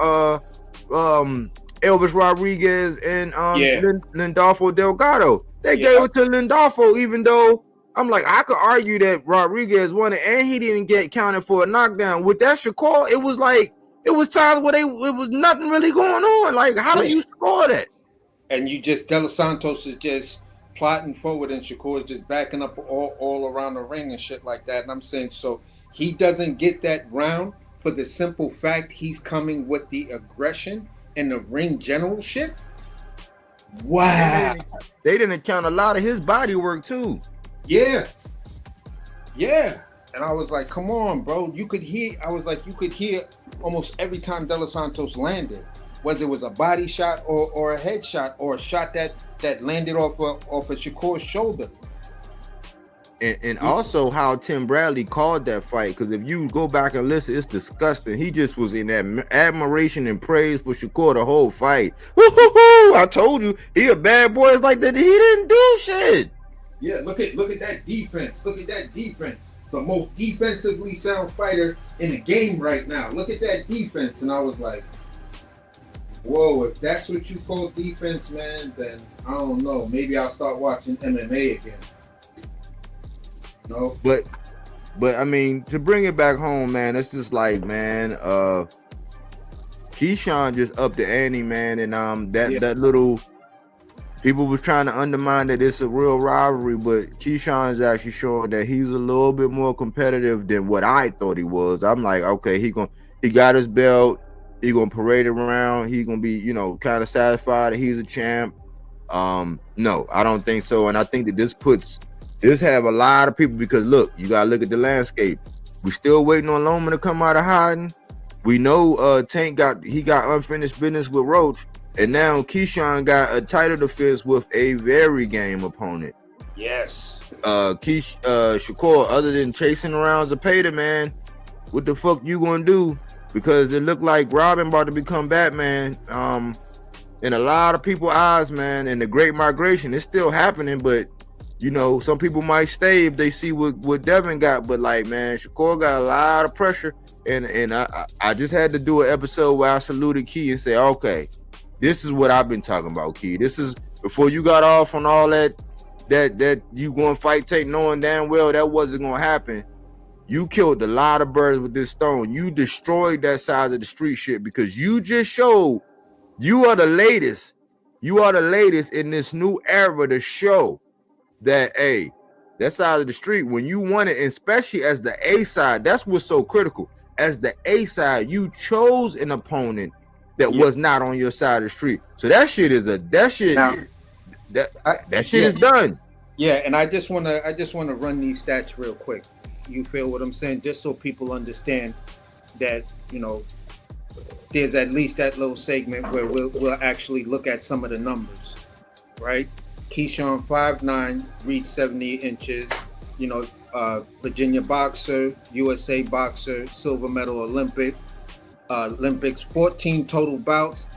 Elvis Rodriguez and Yeah. Lindolfo Delgado. They Yeah. gave it to Lindolfo, even though I'm like, I could argue that Rodriguez won it and he didn't get counted for a knockdown. With that Shakur, it was like it was times where it was nothing really going on. Like, how do you score that? And you just De Los Santos is just plotting forward and Shakur is just backing up all around the ring and shit like that. And I'm saying, so he doesn't get that round for the simple fact he's coming with the aggression and the ring generalship. Wow. They didn't count a lot of his body work too. Yeah. And I was like, come on, bro. You could hear almost every time De Los Santos landed, whether it was a body shot or a head shot or a shot that landed off of Shakur's shoulder. And also how Tim Bradley called that fight, because if you go back and listen, it's disgusting. He just was in that admiration and praise for Shakur the whole fight. Woo-hoo-hoo! I told you, he a bad boy. It's like that. He didn't do shit. Yeah, look at that defense. Look at that defense. The most defensively sound fighter in the game right now. Look at that defense. And I was like, whoa, if that's what you call defense, man, then I don't know. Maybe I'll start watching MMA again. No. But I mean, to bring it back home, man, it's just like, man, Keyshawn just upped the ante, man, and that little people was trying to undermine that it's a real rivalry, but Keyshawn is actually showing that he's a little bit more competitive than what I thought he was. I'm like, okay, he got his belt, he gonna parade around, he gonna be, kind of satisfied that he's a champ. No, I don't think so, and I think that this have a lot of people, because look, you gotta look at the landscape. We still waiting on Loma to come out of hiding. We know Tank got unfinished business with Roach, and now Keyshawn got a title defense with a very game opponent. Yes. Shakur, other than chasing around Zepeda, man, what the fuck you gonna do? Because it looked like Robin about to become Batman. In a lot of people's eyes, man, and the Great Migration, it's still happening, but some people might stay if they see what Devin got, but like, man, Shakur got a lot of pressure, and I just had to do an episode where I saluted Key and say, okay, this is what I've been talking about, Key. This is before you got off on all that you going to fight Tank knowing damn well that wasn't going to happen. You killed a lot of birds with this stone. You destroyed that side of the street shit, because you just showed you are the latest. You are the latest in this new era to show that, hey, that side of the street, when you won it, especially as the A side, that's what's so critical. As the A side, you chose an opponent that was not on your side of the street. So that shit is is done. Yeah, and I just wanna run these stats real quick. You feel what I'm saying? Just so people understand that, there's at least that little segment where we'll actually look at some of the numbers, right? Keyshawn 5'9", reached 70 inches, Virginia boxer, USA boxer, silver medal Olympics, 14 total bouts.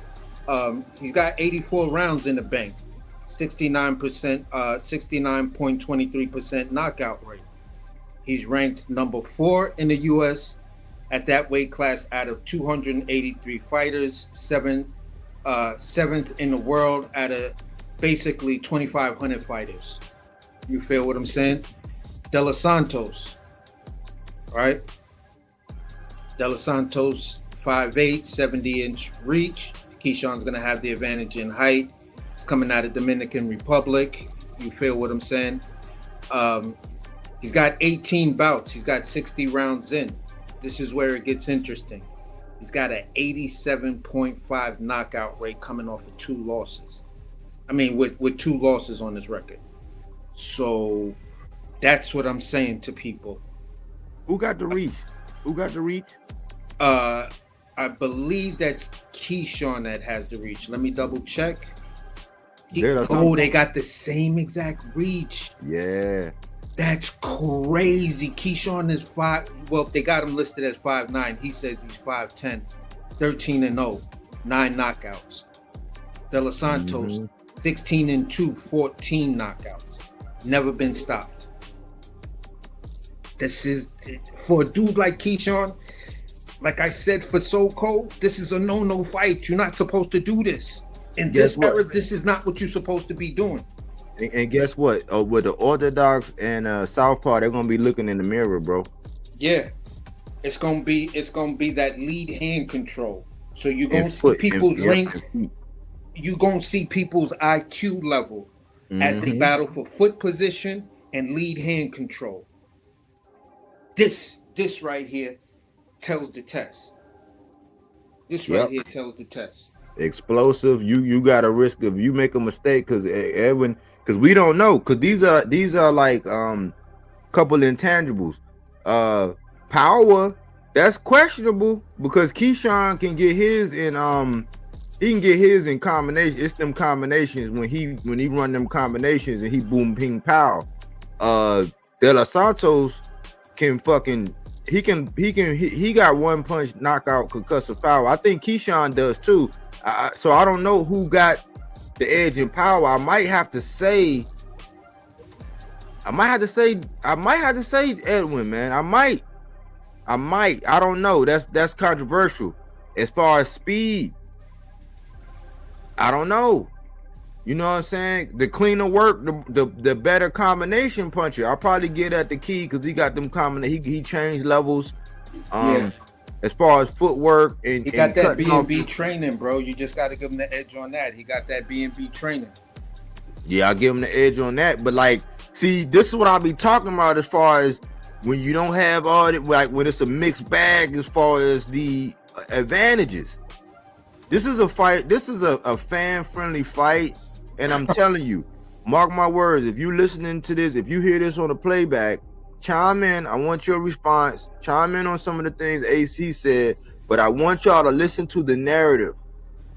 He's got 84 rounds in the bank, 69.23% knockout rate. He's ranked number 4 in the US at that weight class out of 283 fighters, seventh in the world out of basically 2,500 fighters. You feel what I'm saying? De Los Santos, right? De Los Santos, 5'8", 70-inch reach. Keyshawn's going to have the advantage in height. He's coming out of Dominican Republic. You feel what I'm saying? He's got 18 bouts. He's got 60 rounds in. This is where it gets interesting. He's got an 87.5 knockout rate coming off of 2 losses. I mean, with 2 losses on his record. So that's what I'm saying to people. Who got the reach? I believe that's Keyshawn that has the reach. Let me double check. They got the same exact reach. Yeah. That's crazy. Keyshawn is 5. Well, they got him listed as 5'9". He says he's 5'10", 13-0, 9 knockouts. De Los Santos, 16-2, 14 knockouts. Never been stopped. This is, for a dude like Keyshawn, Like I said for So Cold, this is a no fight. You're not supposed to do this. In Guess this what? era, this is not what you're supposed to be doing. And guess what? With the Orthodox and Southpaw, they're gonna be looking in the mirror, bro. Yeah. It's gonna be that lead hand control. So you're gonna And see foot, people's and- ring. and feet. You're gonna see people's IQ level as they Mhm. battle for foot position and lead hand control. This right here tells the test. This right Yep. here tells the test. Explosive. You got a risk of you make a mistake because Edwin, because we don't know, because these are like couple intangibles. Power, that's questionable because Keyshawn can get his in he can get his in combination. It's them combinations when he run them combinations and he boom ping pow. De Los Santos can fucking he got one punch knockout concussive power. I think Keyshawn does too. So I don't know who got the edge in power. I might have to say Edwin, man. I might. I don't know. That's controversial. As far as speed, I don't know. You know what I'm saying? The cleaner work, the better combination puncher. I'll probably get at the key because he got them he changed levels. Yeah. As far as footwork and He got that cutting off B&B training, bro. You just got to give him the edge on that. He got that B&B training. Yeah, I'll give him the edge on that. But like, see, this is what I'll be talking about as far as when you don't have all that, like when it's a mixed bag as far as the advantages. This is a fight. This is a fan-friendly fight. And I'm telling you, mark my words, if you listening to this, if you hear this on the playback, chime in. I want your response. Chime in on some of the things AC said, but I want y'all to listen to the narrative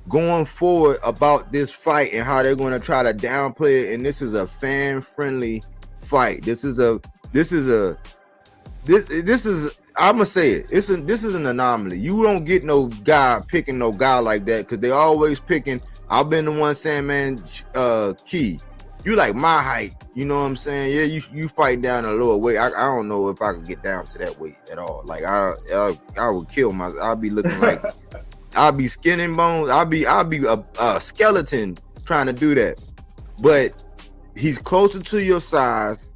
going forward about this fight and how they're going to try to downplay it. And this is a fan-friendly fight. This is I'm gonna say it. This is an anomaly. You don't get no guy picking no guy like that because they always picking. I've been the one saying, man, Key, you like my height. You know what I'm saying? Yeah, you fight down a lower weight. I don't know if I could get down to that weight at all. Like I would kill myself. I'll be looking like I'll be skin and bones. I'll be a skeleton trying to do that. But he's closer to your size.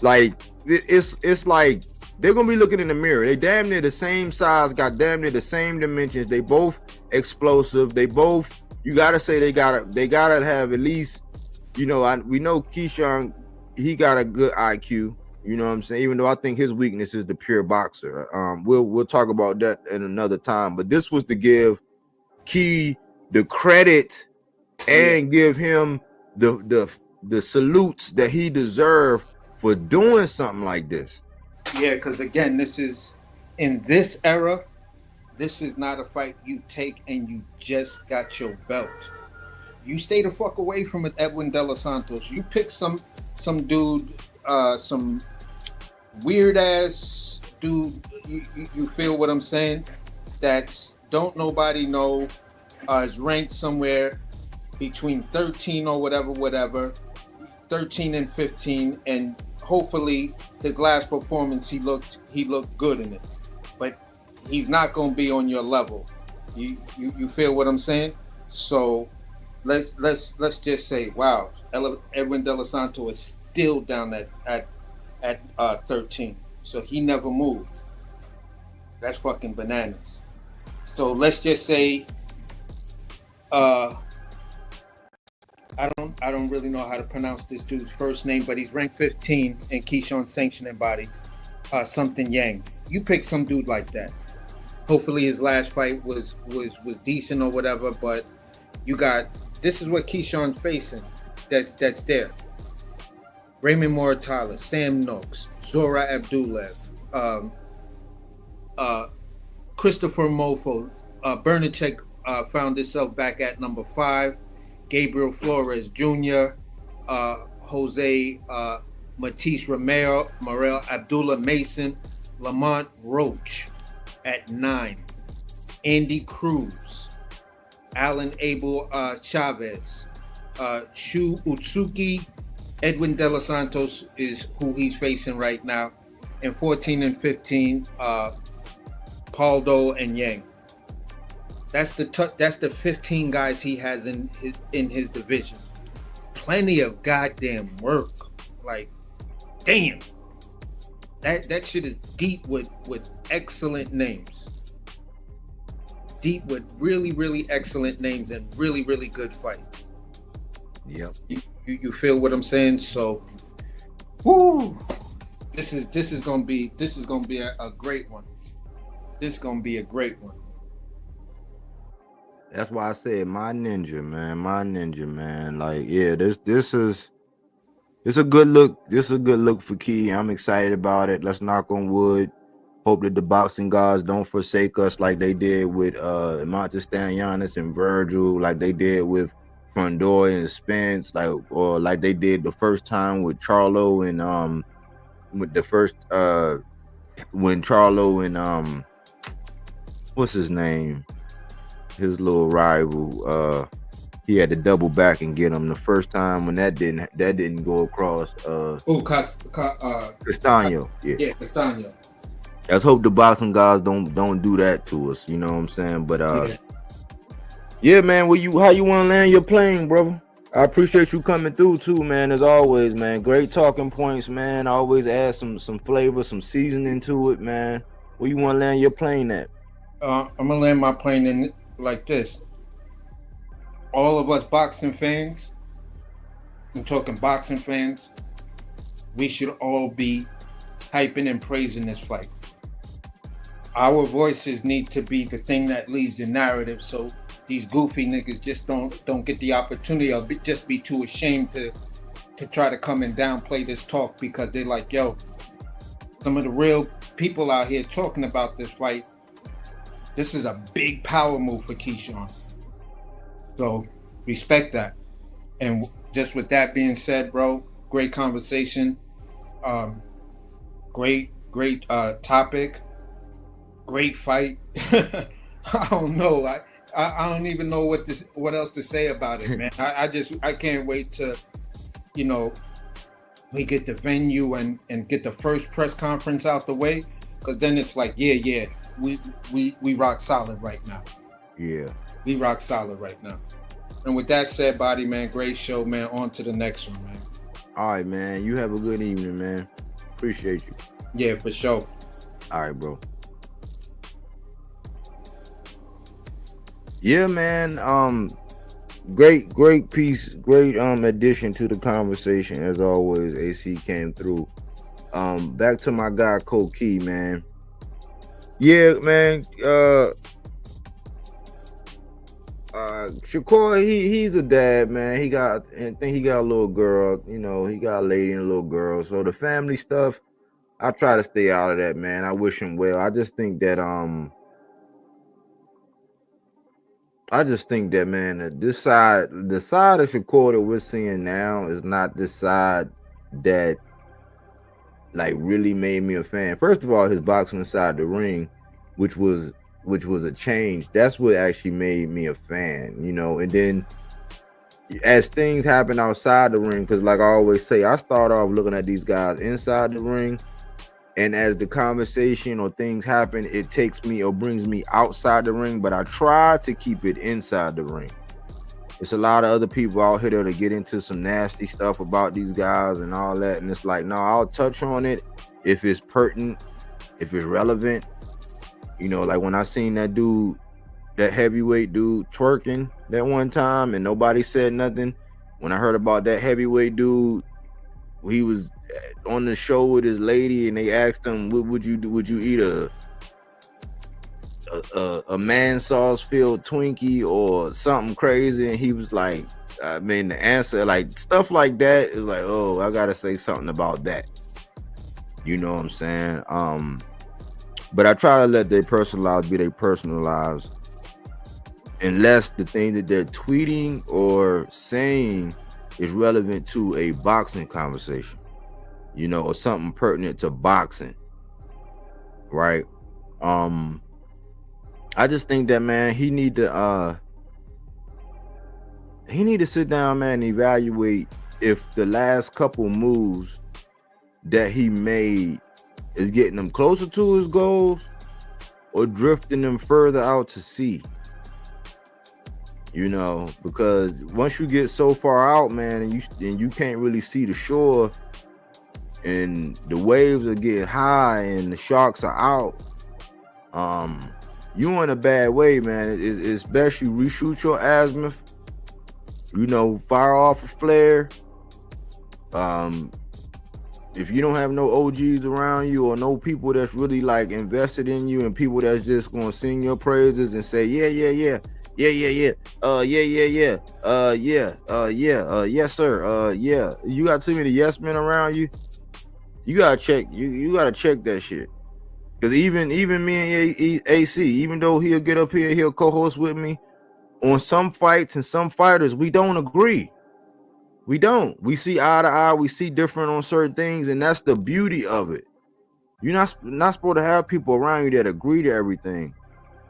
Like it's like they're gonna be looking in the mirror. They damn near the same size, got damn near the same dimensions. They both explosive. They both. You gotta say they gotta have at least, you know, we know Keyshawn, he got a good IQ, you know what I'm saying? Even though I think his weakness is the pure boxer. We'll talk about that in another time. But this was to give Key the credit and give him the salutes that he deserved for doing something like this. Yeah, because again, this is in this era. This is not a fight you take and you just got your belt. You stay the fuck away from it, Edwin De Los Santos. You pick some dude, some weird ass dude. You feel what I'm saying? That's don't nobody know. Is ranked somewhere between 13 or whatever, 13 and 15, and hopefully his last performance he looked good in it. But he's not going to be on your level. You feel what I'm saying? So let's just say, wow, Edwin De Los Santos is still down at 13. So he never moved. That's fucking bananas. So let's just say, I don't really know how to pronounce this dude's first name, but he's ranked 15 in Keyshawn sanctioning body, something Yang. You pick some dude like that. Hopefully his last fight was decent or whatever, but this is what Keyshawn's facing. That's there. Raymond Moratalas, Sam Noakes, Zora Abdullaev, Christopher Mofo, Bernacek found himself back at number 5. Gabriel Flores Jr., Jose Matisse Romero, Morel Abdullah Mason, Lamont Roach at 9. Andy Cruz, Alan Abel Chavez, Shu Utsuki, Edwin De Los Santos is who he's facing right now. And 14 and 15, Paldo, and Yang. That's the 15 guys he has in his division. Plenty of goddamn work. Like, damn. That shit is deep with excellent names. Deep with really, really excellent names and really, really good fights. Yep. You feel what I'm saying? So, whoo, this is gonna be a great one. This is gonna be a great one. That's why I said my ninja, man. Like, yeah, this is it's a good look. This is a good look for Key. I'm excited about it. Let's knock on wood. Hope that the boxing gods don't forsake us like they did with Montestanianis and Virgil, like they did with Frondoy and Spence, or like they did the first time with Charlo and with the first when Charlo and what's his name? His little rival, he had to double back and get him the first time when that didn't go across. Castaño, yeah, Castaño. Let's hope the boxing guys don't do that to us. You know what I'm saying? But yeah, man. How you want to land your plane, brother? I appreciate you coming through too, man. As always, man. Great talking points, man. Always add some flavor, some seasoning to it, man. Where you want to land your plane at? I'm gonna land my plane in like this. All of us boxing fans, I'm talking boxing fans, we should all be hyping and praising this fight. Our voices need to be the thing that leads the narrative, so these goofy niggas just don't get the opportunity or just be too ashamed to try to come and downplay this talk, because they're like, yo, some of the real people out here talking about this fight, this is a big power move for Keyshawn. So respect that. And just with that being said, bro, great conversation. Great topic. Great fight. I don't know. I don't even know what else to say about it, man. I can't wait to, we get the venue and get the first press conference out the way, because then it's like, yeah, we rock solid right now. Yeah. We rock solid right now. And with that said, Body, man, great show, man. On to the next one, man. All right, man. You have a good evening, man. Appreciate you. Yeah, for sure. All right, bro. Yeah, man. Great piece, great addition to the conversation as always. AC came through. Back to my guy Cole Key, man. Yeah, man. Shakur, he's a dad, man. I think he got a little girl. He got a lady and a little girl. So the family stuff, I try to stay out of that, man. I wish him well. I just think that man, that the side of Shakur that we're seeing now is not the side that like really made me a fan. First of all, his boxing inside the ring, which was a change. That's what actually made me a fan, and then as things happen outside the ring, because like I always say, I start off looking at these guys inside the ring, and as the conversation or things happen, it takes me or brings me outside the ring, but I try to keep it inside the ring. It's a lot of other people out here that get into some nasty stuff about these guys and all that, and it's like, no, I'll touch on it if it's pertinent, if it's relevant. Like when I seen that dude, that heavyweight dude twerking that one time and nobody said nothing. When I heard about that heavyweight dude, he was on the show with his lady and they asked him, what would you do? Would you eat a man sauce filled Twinkie or something crazy? And he was like, the answer, like stuff like that is like, oh, I gotta say something about that. You know what I'm saying? But I try to let their personal lives be their personal lives, unless the thing that they're tweeting or saying is relevant to a boxing conversation, or something pertinent to boxing, right? I just think that, man, he need to sit down, man, and evaluate if the last couple moves that he made is getting him closer to his goals, or drifting them further out to sea. You know, because once you get so far out, man, and you can't really see the shore, and the waves are getting high and the sharks are out, you in a bad way, man. It's best you reshoot your azimuth. You know, fire off a flare. If you don't have no OGs around you or no people that's really like invested in you and people that's just gonna sing your praises and say, yes sir, you got too many yes men around you, you gotta check, you gotta check that shit. Because even me and AC, even though he'll get up here, he'll co-host with me on some fights and some fighters, we don't agree. We don't. We see eye to eye. We see different on certain things, and that's the beauty of it. You're not supposed to have people around you that agree to everything.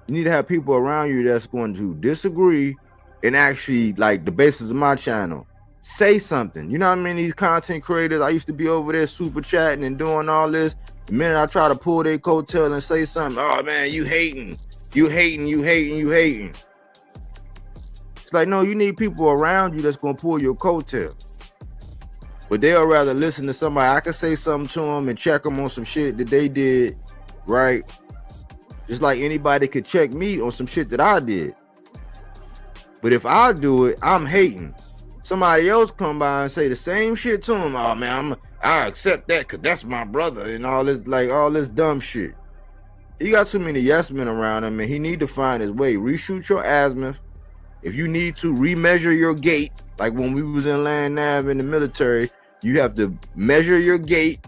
You need to have people around you that's going to disagree and actually, like the basis of my channel, say something. You know what I mean? These content creators, I used to be over there super chatting and doing all this. The minute I try to pull their coattail and say something, oh man, you hating. It's like, no, you need people around you that's gonna pull your coattail. But they'll rather listen to somebody. I can say something to them and check them on some shit that they did, right? Just like anybody could check me on some shit that I did. But if I do it, I'm hating. Somebody else come by and say the same shit to him. Oh man, I accept that because that's my brother and all this, like all this dumb shit. He got too many yes men around him, and he need to find his way. Reshoot your azimuth. If you need to remeasure your gait, like when we was in land nav in the military, you have to measure your gait.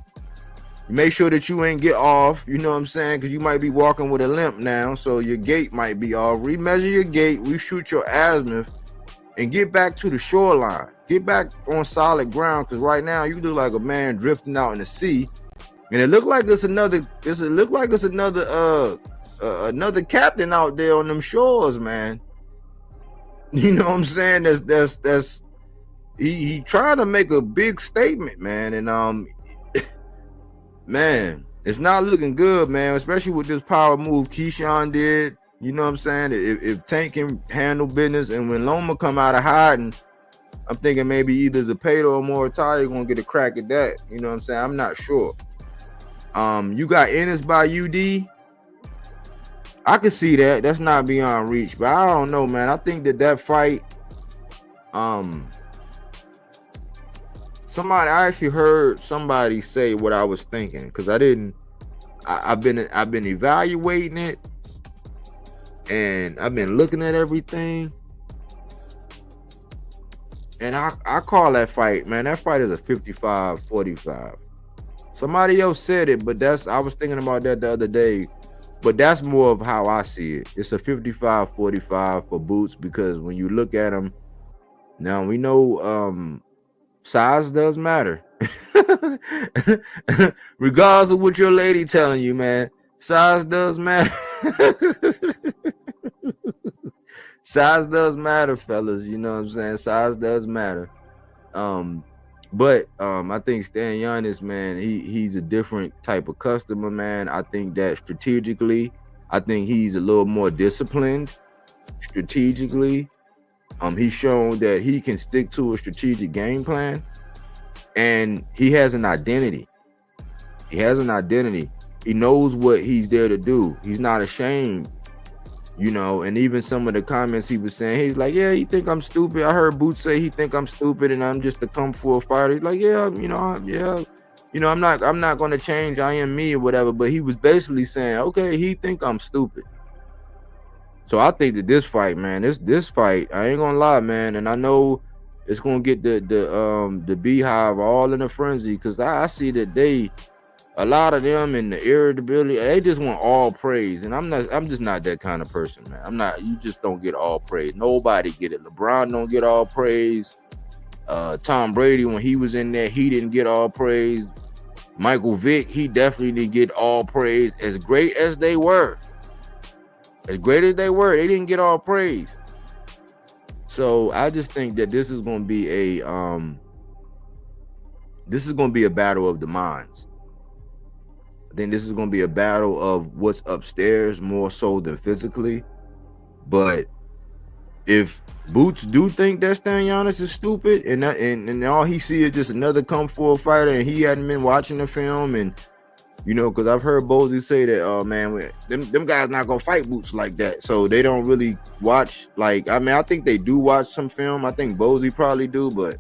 Make sure that you ain't get off, you know what I'm saying? Because you might be walking with a limp now, so your gait might be off. Remeasure your gait, reshoot your azimuth, and get back to the shoreline. Get back on solid ground, because right now you look like a man drifting out in the sea, and it look like it's another captain out there on them shores, man. You know what I'm saying? That's he trying to make a big statement, man, and man, it's not looking good, man, especially with this power move Keyshawn did. You know what I'm saying? If Tank can handle business, and when Loma come out of hiding, I'm thinking maybe either Zapata or Moritaya gonna get a crack at that. You know what I'm saying? I'm not sure. You got Ennis by UD. I can see that. That's not beyond reach, but I don't know, man. I think that fight, I actually heard somebody say what I was thinking, because I've been evaluating it, and I've been looking at everything, and I call that fight, man. That fight is a 55-45. Somebody else said it, but I was thinking about that the other day. But that's more of how I see it. It's a 55-45 for Boots, because when you look at him, now we know size does matter. Regardless of what your lady telling you, man, size does matter. Size does matter, fellas. You know what I'm saying? Size does matter. But I think Stan Giannis, man, he's a different type of customer, man. I think that strategically, I think he's a little more disciplined strategically. He's shown that he can stick to a strategic game plan, and he has an identity. He knows what he's there to do. He's not ashamed. You know, and even some of the comments he was saying, he's like, yeah, he think I'm stupid. I heard Boots say he think I'm stupid and I'm just a kung fu fighter. He's like, yeah, I'm not going to change. I am me or whatever. But he was basically saying, okay, he think I'm stupid. So I think that this fight, man, this fight, I ain't gonna lie, man, and I know it's gonna get the beehive all in a frenzy, because I see that a lot of them and the irritability, they just want all praise, and I'm just not that kind of person, man. You just don't get all praise. Nobody get it. LeBron don't get all praise. Tom Brady, when he was in there, he didn't get all praise. Michael Vick, he definitely didn't get all praise. As great as they were, they didn't get all praise. So I just think that this is going to be a battle of the minds. think this is going to be a battle of what's upstairs more so than physically. But if Boots do think that Stanionis is stupid and all he see is just another come forward fighter and he hadn't been watching the film, and you know, because I've heard Bozy say that, oh man, them guys not gonna fight Boots like that, so they don't really watch. Like, I mean, I think they do watch some film. I think Bozy probably do, but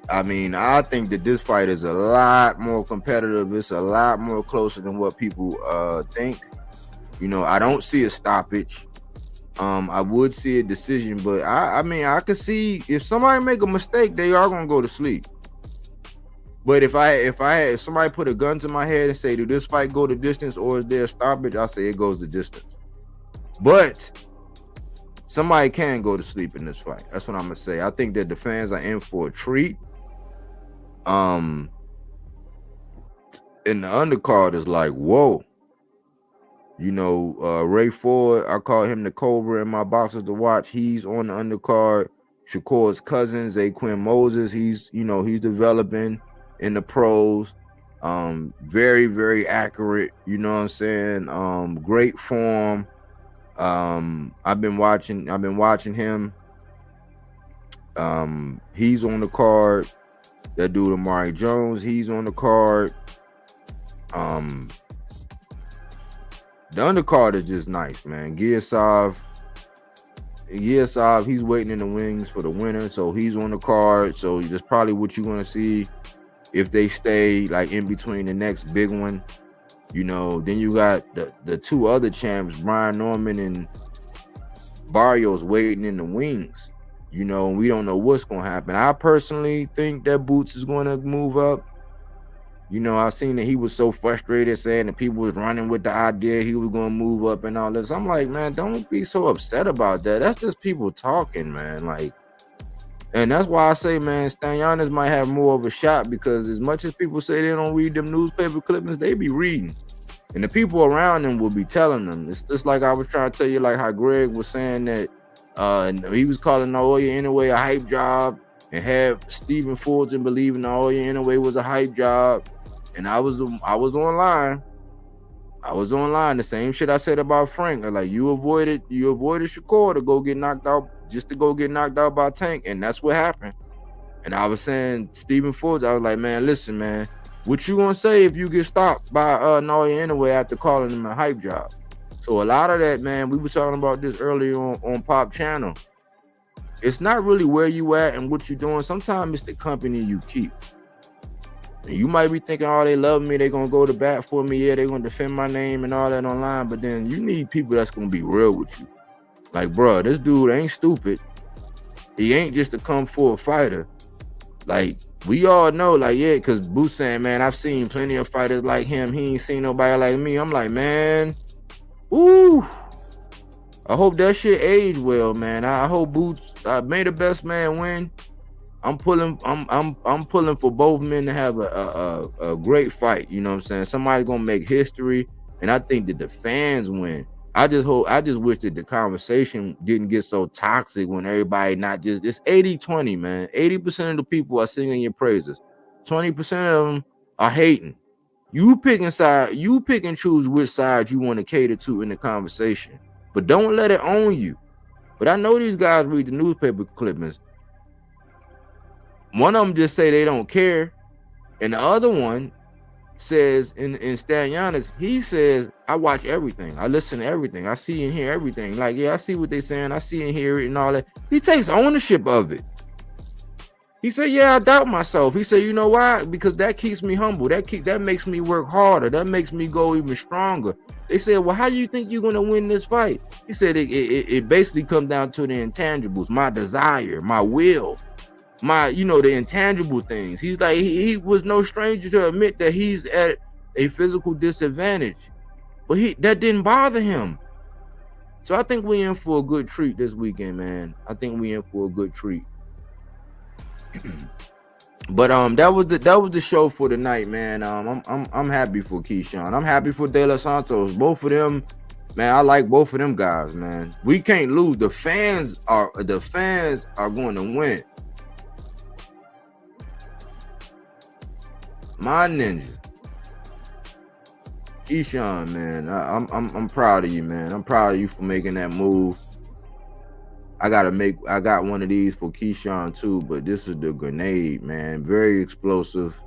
I mean, I think that this fight is a lot more competitive. It's a lot more closer than what people think. You know, I don't see a stoppage. I would see a decision, but I mean, I could see if somebody make a mistake, they are gonna go to sleep. But if somebody put a gun to my head and say, do this fight go the distance or is there a stoppage? I say it goes the distance. But somebody can go to sleep in this fight. That's what I'm gonna say. I think that the fans are in for a treat. And the undercard is like, whoa. You know, Ray Ford, I call him the Cobra in my boxes to watch. He's on the undercard. Shakur's cousin, Zaquin Moses, he's developing in the pros. Very, very accurate. You know what I'm saying? Great form. I've been watching him. He's on the card. That dude Amari Jones, he's on the card. The undercard is just nice, man. Giasov, he's waiting in the wings for the winner, so he's on the card. So that's probably what you're gonna see if they stay like in between the next big one. You know, then you got the two other champs, Brian Norman and Barrios, waiting in the wings. You know, we don't know what's gonna happen. I personally think that Boots is gonna move up. You know, I seen that he was so frustrated saying that people was running with the idea he was going to move up and all this. I'm like, man, don't be so upset about that. That's just people talking, man. Like, and that's why I say, man, Stanionis might have more of a shot, because as much as people say they don't read them newspaper clippings, they be reading. And the people around them will be telling them. It's just like I was trying to tell you, like how Greg was saying that he was calling the Oya Anyway a hype job and had Stephen Fulton believing the Oya Anyway was a hype job. And I was online. The same shit I said about Frank. Like, you avoided Shakur to go get knocked out, just to go get knocked out by Tank, and that's what happened. And I was saying Stephen Ford, I was like, man, listen, man, what you gonna say if you get stopped by Noya Anyway after calling him a hype job? So a lot of that, man, we were talking about this earlier on Pop Channel. It's not really where you at and what you're doing. Sometimes it's the company you keep. You might be thinking, oh, they love me, they're going to go to bat for me, yeah, they're going to defend my name and all that online, but then you need people that's going to be real with you. Like, bro, this dude ain't stupid. He ain't just a come forward fighter. Like, we all know, like, yeah, because Boots saying, man, I've seen plenty of fighters like him. He ain't seen nobody like me. I'm like, man, woo. I hope that shit aged well, man. I hope Boots, may the best man win. I'm pulling for both men to have a great fight. You know what I'm saying? Somebody's gonna make history, and I think that the fans win. I just wish that the conversation didn't get so toxic when everybody not just, it's 80-20, man. 80% of the people are singing your praises. 20% of them are hating. You pick and choose which side you want to cater to in the conversation, but don't let it own you. But I know these guys read the newspaper clippings. One of them just say they don't care, and the other one says in Stanionis, he says, I watch everything, I listen to everything, I see and hear everything. Like, yeah, I see what they're saying, I see and hear it and all that. He takes ownership of it. He said, yeah, I doubt myself. He said, you know why? Because that keeps me humble. That makes me work harder. That makes me go even stronger. They said, well, how do you think you're gonna win this fight? He said it basically comes down to the intangibles, my desire, my will, the intangible things. He's like, he was no stranger to admit that he's at a physical disadvantage, but that didn't bother him. So I think we in for a good treat this weekend, man. I think we in for a good treat. But that was the show for tonight, man. I'm happy for Keyshawn. I'm happy for De Los Santos. Both of them, man. I like both of them guys, man. We can't lose. The fans are going to win. My ninja. Keyshawn, man, I'm proud of you, man. I'm proud of you for making that move. I got one of these for Keyshawn too, but this is the grenade, man. Very explosive,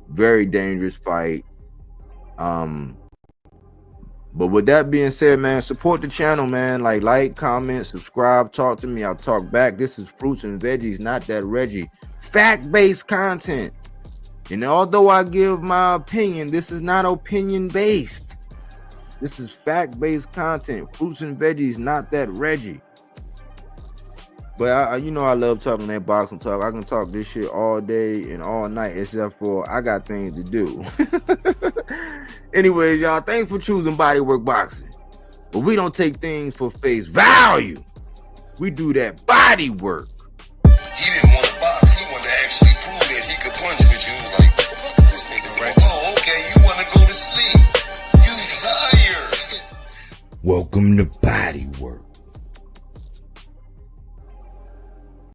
very dangerous fight. But with that being said, man, support the channel, man. Like, comment, subscribe, talk to me. I'll talk back. This is Fruits and Veggies, not that Reggie. Fact-based content. And although I give my opinion, this is not opinion-based. This is fact-based content. Fruits and Veggies, not that Reggie. But you know I love talking that boxing talk. I can talk this shit all day and all night, except for I got things to do. Anyways, y'all, thanks for choosing Bodywork Boxing. But we don't take things for face value. We do that body work. He didn't want to box. He wanted to actually prove that he could punch with you. He was like, what the fuck is this nigga? Right? Oh, okay, you want to go to sleep. You tired. Welcome to Bodywork.